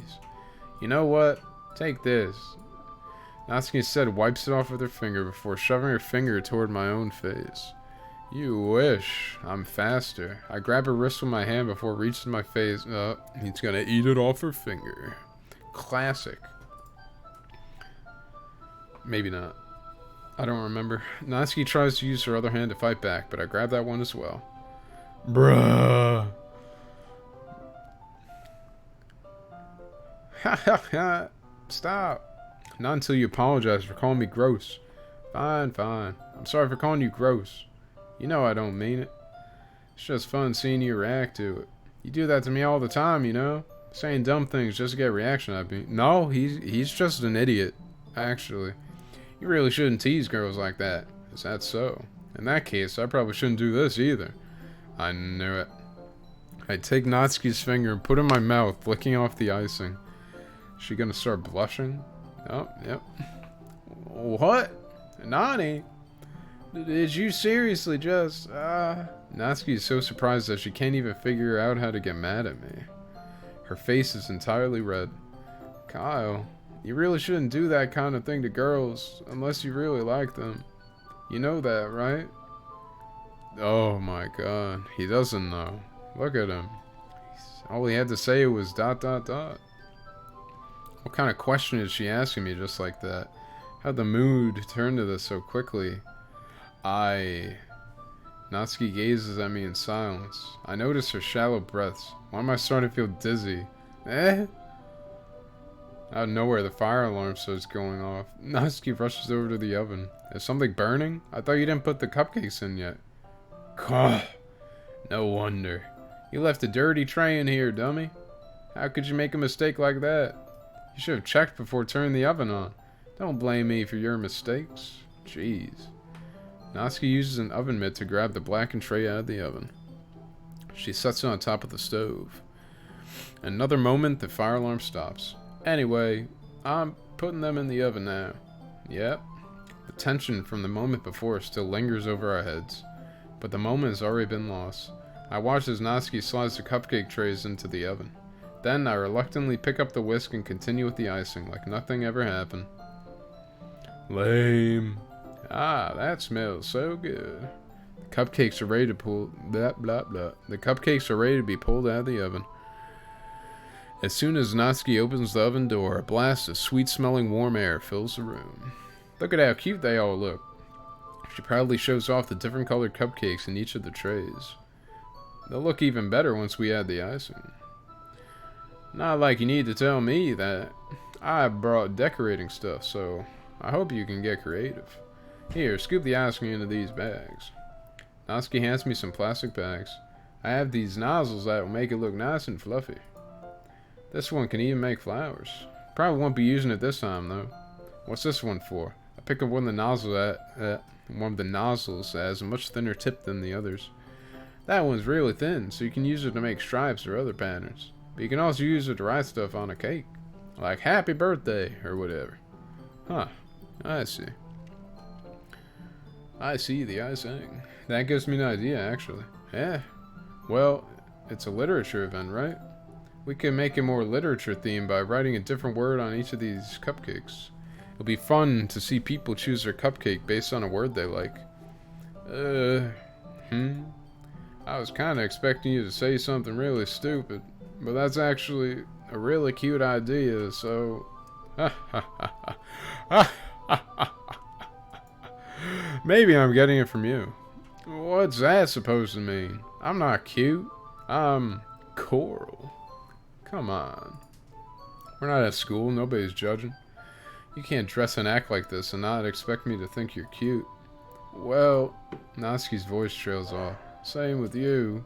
You know what? Take this. Natsuki instead wipes it off with her finger before shoving her finger toward my own face. You wish. I'm faster. I grab her wrist with my hand before reaching my face. He's gonna eat it off her finger. Classic. Maybe not. I don't remember. Natsuki tries to use her other hand to fight back, but I grab that one as well. Bruh. Ha ha ha. Stop. Not until you apologize for calling me gross. Fine, fine. I'm sorry for calling you gross. You know I don't mean it. It's just fun seeing you react to it. You do that to me all the time, you know? Saying dumb things just to get a reaction out of me. No, he's just an idiot. Actually. You really shouldn't tease girls like that. Is that so? In that case, I probably shouldn't do this either. I knew it. I take Natsuki's finger and put it in my mouth, licking off the icing. Is she gonna start blushing? Oh, yep. What? Nani? Did you seriously just, Natsuki is so surprised that she can't even figure out how to get mad at me. Her face is entirely red. Kyle, you really shouldn't do that kind of thing to girls, unless you really like them. You know that, right? Oh my god, he doesn't know. Look at him. All he had to say was ... What kind of question is she asking me just like that? How'd the mood turn to this so quickly? Natsuki gazes at me in silence. I notice her shallow breaths. Why am I starting to feel dizzy? Eh? Out of nowhere, the fire alarm starts going off. Natsuki rushes over to the oven. Is something burning? I thought you didn't put the cupcakes in yet. Gah. No wonder. You left a dirty tray in here, dummy. How could you make a mistake like that? You should have checked before turning the oven on. Don't blame me for your mistakes. Jeez. Natsuki uses an oven mitt to grab the blackened tray out of the oven. She sets it on top of the stove. In another moment, the fire alarm stops. Anyway, I'm putting them in the oven now. Yep. The tension from the moment before still lingers over our heads, but the moment has already been lost. I watch as Natsuki slides the cupcake trays into the oven. Then I reluctantly pick up the whisk and continue with the icing like nothing ever happened. Lame. Ah, that smells so good. The cupcakes are ready to pull... Blah, blah, blah. The cupcakes are ready to be pulled out of the oven. As soon as Natsuki opens the oven door, a blast of sweet-smelling warm air fills the room. Look at how cute they all look. She proudly shows off the different colored cupcakes in each of the trays. They'll look even better once we add the icing. Not like you need to tell me that. I brought decorating stuff, so I hope you can get creative. Here, scoop the icing into these bags. Natsuki hands me some plastic bags. I have these nozzles that will make it look nice and fluffy. This one can even make flowers. Probably won't be using it this time though. What's this one for? I pick up one of the nozzles that has a much thinner tip than the others. That one's really thin, so you can use it to make stripes or other patterns. But you can also use it to write stuff on a cake. Like happy birthday or whatever. Huh. I see. I see the icing. That gives me an idea, actually. Yeah. Well, it's a literature event, right? We can make it more literature themed by writing a different word on each of these cupcakes. It'll be fun to see people choose their cupcake based on a word they like. I was kind of expecting you to say something really stupid, but that's actually a really cute idea, so... Maybe I'm getting it from you. What's that supposed to mean? I'm not cute. I'm coral. Come on. We're not at school. Nobody's judging. You can't dress and act like this and not expect me to think you're cute. Well, Natsuki's voice trails off. Same with you.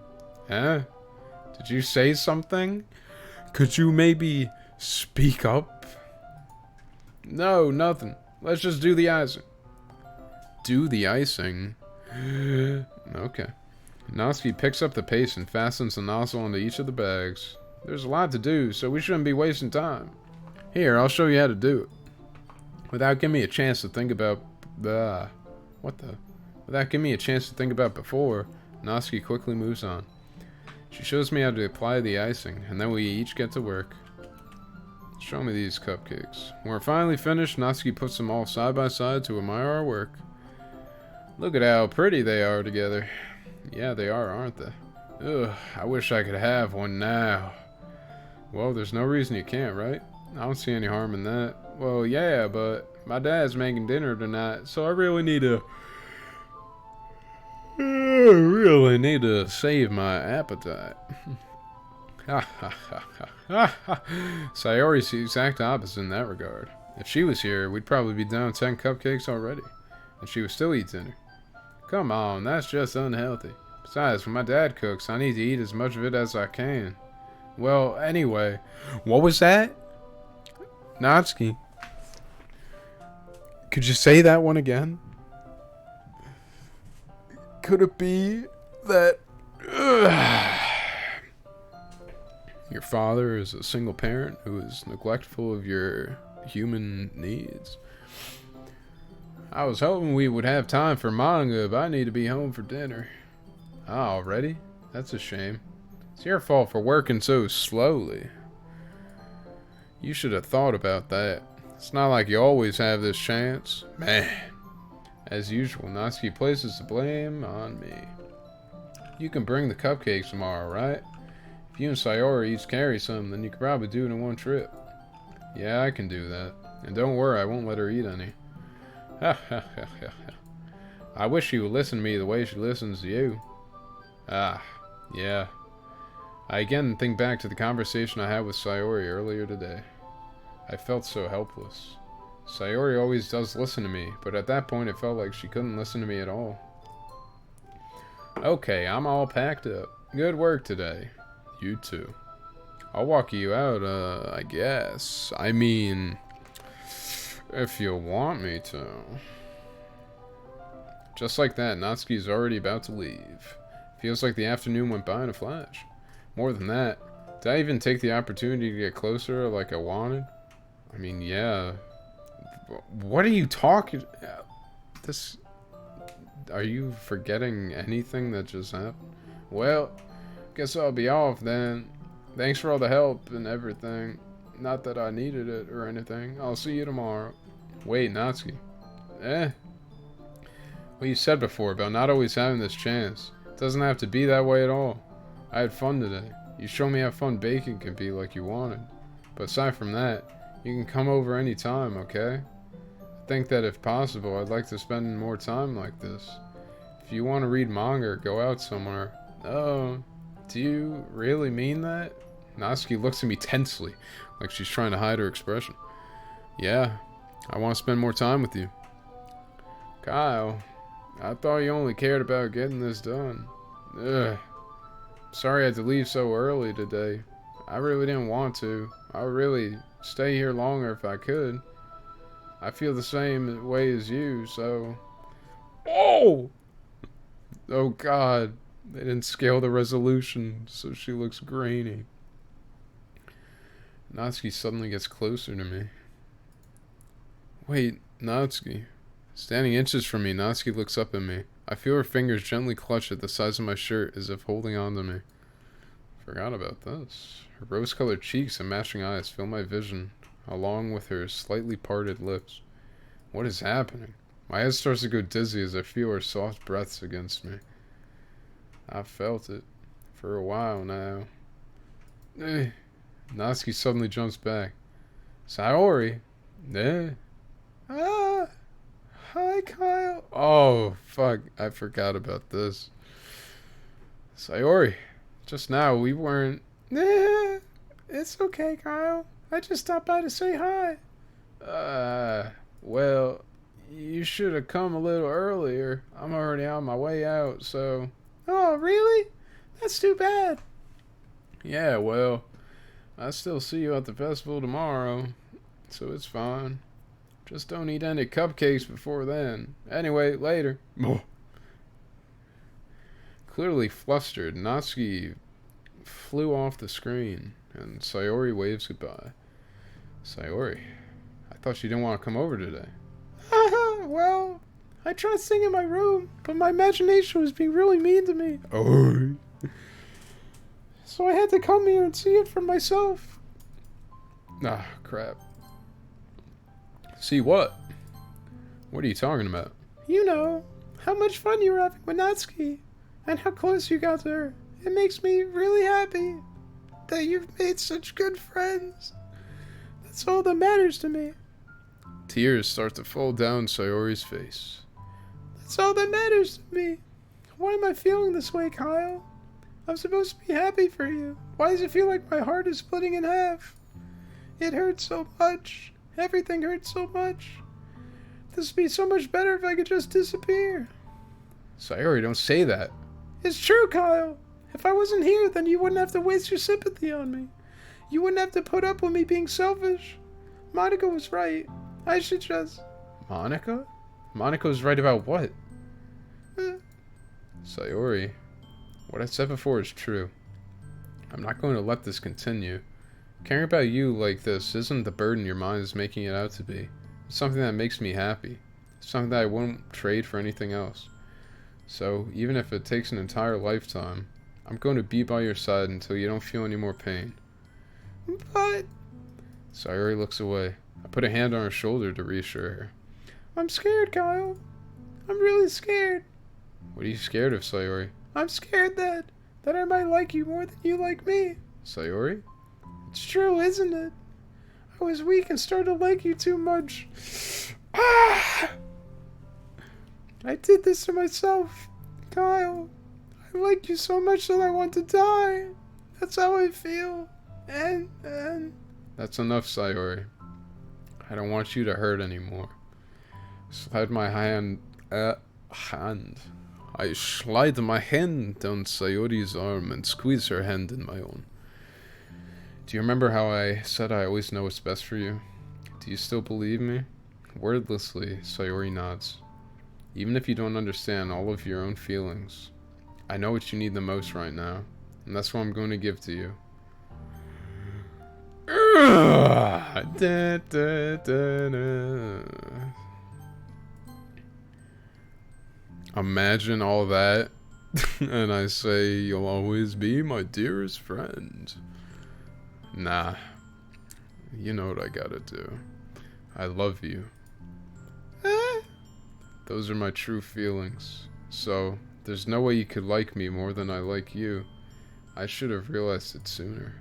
Huh? Did you say something? Could you maybe speak up? No, nothing. Let's just do the icing. Do the icing? Okay. Natsuki picks up the paste and fastens the nozzle onto each of the bags. There's a lot to do, so we shouldn't be wasting time. Here, I'll show you how to do it. Without giving me a chance to think about... Without giving me a chance to think about before, Natsuki quickly moves on. She shows me how to apply the icing, and then we each get to work. Show me these cupcakes. When we're finally finished, Natsuki puts them all side by side to admire our work. Look at how pretty they are together. Yeah, they are, aren't they? Ugh, I wish I could have one now. Well, there's no reason you can't, right? I don't see any harm in that. Well, yeah, but my dad's making dinner tonight, so I really need to save my appetite. Sayori's the exact opposite in that regard. If she was here, we'd probably be down 10 cupcakes already, and she would still eat dinner. Come on, that's just unhealthy. Besides, when my dad cooks, I need to eat as much of it as I can. Well, anyway, what was that? Natsuki, could you say that one again? Could it be that your father is a single parent who is neglectful of your human needs? I was hoping we would have time for manga, but I need to be home for dinner. Ah, already? That's a shame. It's your fault for working so slowly. You should have thought about that. It's not like you always have this chance. Man. As usual, Natsuki places the blame on me. You can bring the cupcakes tomorrow, right? If you and Sayori each carry some, then you could probably do it in one trip. Yeah, I can do that. And don't worry, I won't let her eat any. Ha ha ha ha ha. I wish she would listen to me the way she listens to you. Ah, yeah. I again think back to the conversation I had with Sayori earlier today. I felt so helpless. Sayori always does listen to me, but at that point it felt like she couldn't listen to me at all. Okay, I'm all packed up. Good work today. You too. I'll walk you out, I guess. I mean, if you want me to. Just like that, Natsuki's already about to leave. Feels like the afternoon went by in a flash. More than that, did I even take the opportunity to get closer like I wanted? I mean, yeah. What are you talking? This. Are you forgetting anything that just happened? Well, guess I'll be off then. Thanks for all the help and everything. Not that I needed it or anything. I'll see you tomorrow. Wait, Natsuki. What you said before about not always having this chance. It doesn't have to be that way at all. I had fun today. You showed me how fun baking can be like you wanted. But aside from that, you can come over anytime, okay? I think that if possible, I'd like to spend more time like this. If you want to read manga or go out somewhere. Oh, do you really mean that? Natsuki looks at me tensely, like she's trying to hide her expression. Yeah, I want to spend more time with you. Kyle, I thought you only cared about getting this done. Ugh. Sorry I had to leave so early today. I really didn't want to. I would really stay here longer if I could. I feel the same way as you, so... Oh! Oh god. They didn't scale the resolution, so she looks grainy. Natsuki suddenly gets closer to me. Wait, Natsuki. Standing inches from me, Natsuki looks up at me. I feel her fingers gently clutch at the sides of my shirt as if holding on to me. Forgot about this. Her rose-colored cheeks and matching eyes fill my vision, along with her slightly parted lips. What is happening? My head starts to go dizzy as I feel her soft breaths against me. I've felt it for a while now. Natsuki suddenly jumps back. Sayori? Ah! Hi, Kyle. Oh, fuck. I forgot about this. Sayori, just now we weren't... It's okay, Kyle. I just stopped by to say hi. Well, you should have come a little earlier. I'm already on my way out, so... Oh, really? That's too bad. Yeah, well, I still see you at the festival tomorrow, so it's fine. Just don't eat any cupcakes before then. Anyway, later. Clearly flustered, Natsuki flew off the screen, and Sayori waves goodbye. Sayori, I thought you didn't want to come over today. Well, I tried staying in my room, but my imagination was being really mean to me. Oh. So I had to come here and see it for myself. Ah, crap. See what? What are you talking about? You know, how much fun you were having with Natsuki, and how close you got to her. It makes me really happy that you've made such good friends. That's all that matters to me. Tears start to fall down Sayori's face. That's all that matters to me. Why am I feeling this way, Kyle? I'm supposed to be happy for you. Why does it feel like my heart is splitting in half? It hurts so much. Everything hurts so much. This would be so much better if I could just disappear. Sayori, don't say that. It's true, Kyle. If I wasn't here, then you wouldn't have to waste your sympathy on me. You wouldn't have to put up with me being selfish. Monica was right. I should just... Monica? Monica was right about what? Sayori, what I said before is true. I'm not going to let this continue. Caring about you like this isn't the burden your mind is making it out to be. It's something that makes me happy. It's something that I wouldn't trade for anything else. So, even if it takes an entire lifetime, I'm going to be by your side until you don't feel any more pain. But... Sayori looks away. I put a hand on her shoulder to reassure her. I'm scared, Kyle. I'm really scared. What are you scared of, Sayori? I'm scared that I might like you more than you like me. Sayori? It's true, isn't it? I was weak and started to like you too much. Ah! I did this to myself. Kyle, I like you so much that I want to die. That's how I feel. And... That's enough, Sayori. I don't want you to hurt anymore. Slide my hand... I slide my hand down Sayori's arm and squeeze her hand in my own. Do you remember how I said I always know what's best for you? Do you still believe me? Wordlessly, Sayori nods. Even if you don't understand all of your own feelings, I know what you need the most right now, and that's what I'm going to give to you. Imagine all that, and I say, you'll always be my dearest friend. Nah, you know what I gotta do. I love you. Those are my true feelings. So, there's no way you could like me more than I like you. I should have realized it sooner.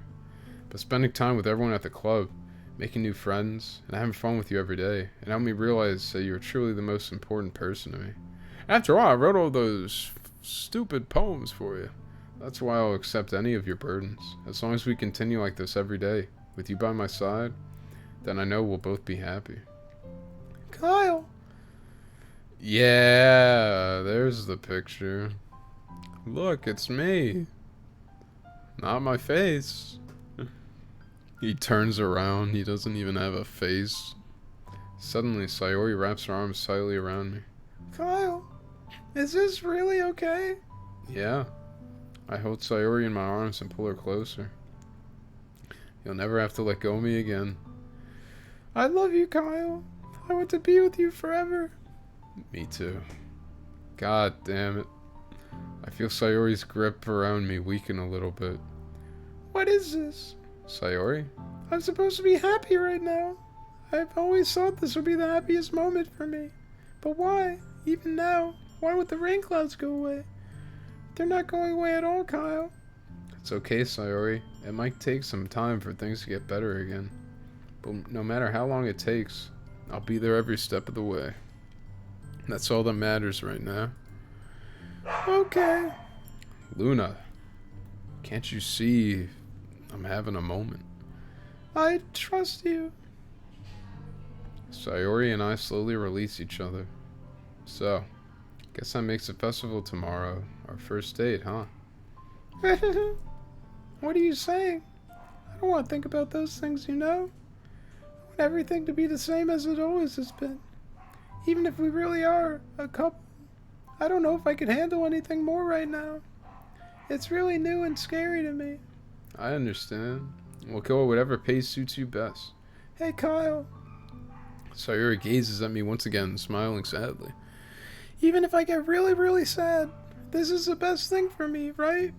But spending time with everyone at the club, making new friends, and having fun with you every day, it helped me realize that you're truly the most important person to me. After all, I wrote all those stupid poems for you. That's why I'll accept any of your burdens. As long as we continue like this every day, with you by my side, then I know we'll both be happy. Kyle! Yeah, there's the picture. Look, it's me. Not my face. He turns around. He doesn't even have a face. Suddenly, Sayori wraps her arms tightly around me. Kyle, is this really okay? Yeah. I hold Sayori in my arms and pull her closer. You'll never have to let go of me again. I love you, Kyle. I want to be with you forever. Me too. God damn it. I feel Sayori's grip around me weaken a little bit. What is this? Sayori? I'm supposed to be happy right now. I've always thought this would be the happiest moment for me. But why? Even now, why would the rain clouds go away? They're not going away at all, Kyle. It's okay, Sayori. It might take some time for things to get better again. But no matter how long it takes, I'll be there every step of the way. That's all that matters right now. Okay. Luna, can't you see I'm having a moment? I trust you. Sayori and I slowly release each other. So, guess that makes the festival tomorrow our first date, huh? What are you saying? I don't want to think about those things, you know? I want everything to be the same as it always has been. Even if we really are a couple. I don't know if I could handle anything more right now. It's really new and scary to me. I understand. We'll go at whatever pace suits you best. Hey, Kyle. Sayori gazes at me once again, smiling sadly. Even if I get really, really sad, this is the best thing for me, right?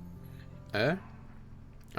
Eh?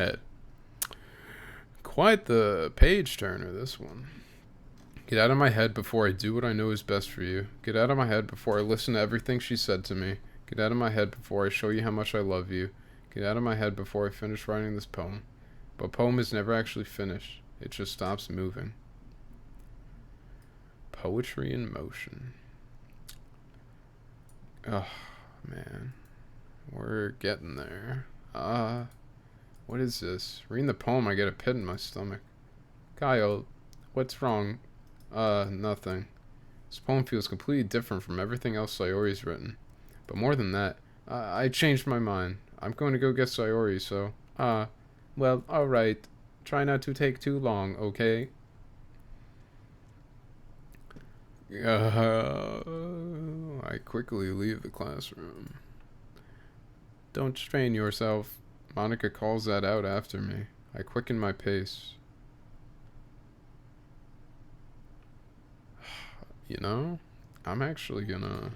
head. Quite the page turner, this one. Get out of my head before I do what I know is best for you. Get out of my head before I listen to everything she said to me. Get out of my head before I show you how much I love you. Get out of my head before I finish writing this poem. But poem is never actually finished. It just stops moving. Poetry in motion. Oh, man. We're getting there. What is this? Reading the poem, I get a pit in my stomach. Kyle, what's wrong? Nothing. This poem feels completely different from everything else Sayori's written. But more than that, I changed my mind. I'm going to go get Sayori, so... well, alright. Try not to take too long, okay? I quickly leave the classroom. Don't strain yourself. Monica calls that out after me. I quicken my pace. You know, I'm actually gonna...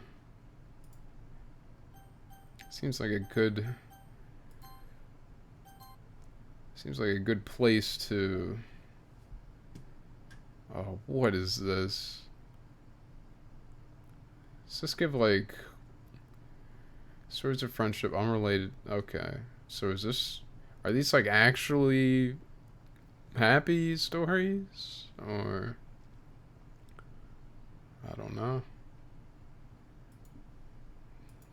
Seems like a good place to... Oh, what is this? Does this give, like... Swords of Friendship, unrelated... Okay. So is this... Are these, like, actually... happy stories? Or... I don't know.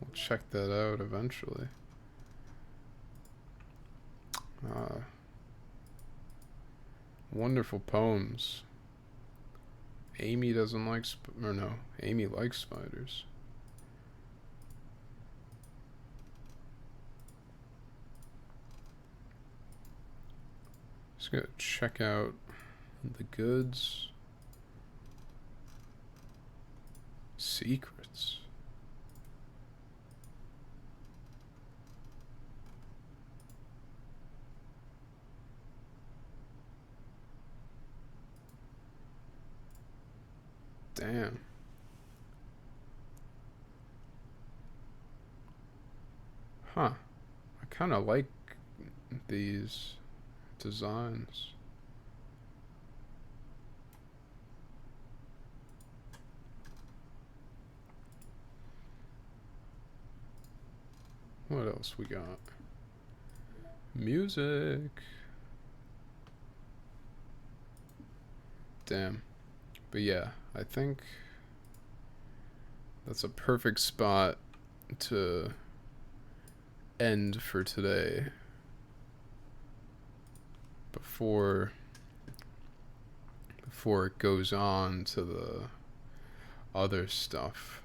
We'll check that out eventually. Wonderful poems. Amy doesn't like Amy likes spiders. Just gonna check out the goods. Secrets. Damn. Huh. I kind of like these designs. What else we got? Music. Damn. But yeah, I think that's a perfect spot to end for today. Before it goes on to the other stuff.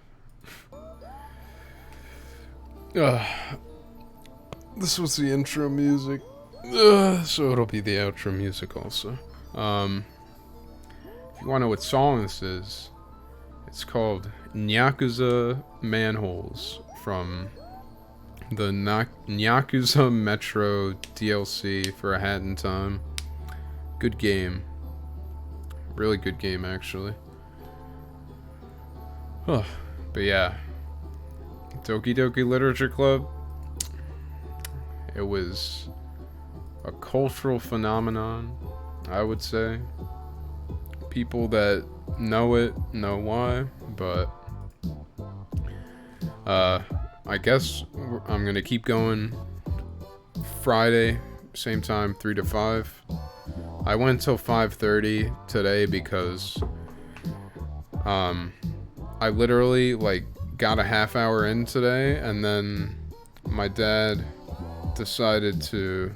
This was the intro music, so it'll be the outro music also. If you want to know what song this is, it's called Nyakuza Manholes from the Nyakuza Metro DLC for A Hat in Time. Good game. Really good game, actually. But yeah. Doki Doki Literature Club. It was a cultural phenomenon, I would say. People that know it know why, but I guess I'm gonna keep going Friday, same time, 3 to 5. I went till 5:30 today because I literally got a half hour in today, and then my dad decided to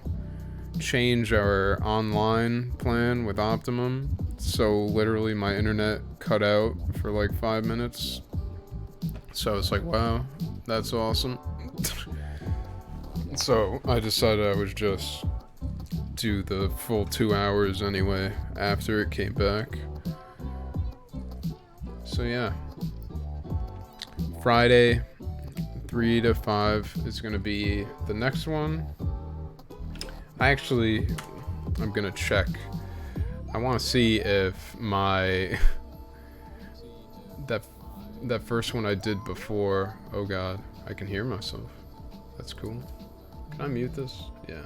change our online plan with Optimum, so literally my internet cut out for like 5 minutes. So I was like, wow, that's awesome. So I decided I would just do the full 2 hours anyway after it came back. So yeah, Friday 3 to 5 is gonna be the next one. I'm gonna check. I want to see if my that first one I did before. Oh god, I can hear myself. That's cool. Can I mute this? Yeah.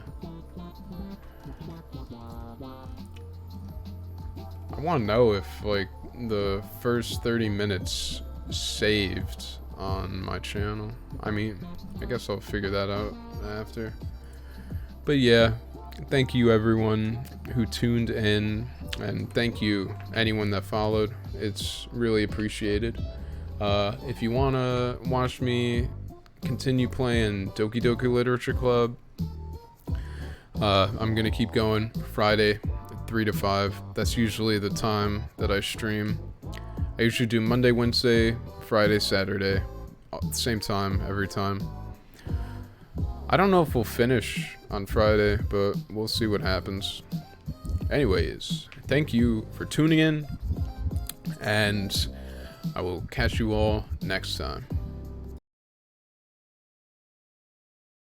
I want to know if, like, the first 30 minutes saved on my channel. I mean, I guess I'll figure that out after. But yeah, thank you everyone who tuned in, and thank you anyone that followed. It's really appreciated. If you want to watch me continue playing Doki Doki Literature Club, I'm going to keep going Friday 3 to 5. That's usually the time that I stream. I usually do Monday, Wednesday, Friday, Saturday, same time every time. I don't know if we'll finish on Friday, but we'll see what happens. Anyways, thank you for tuning in, and I will catch you all next time.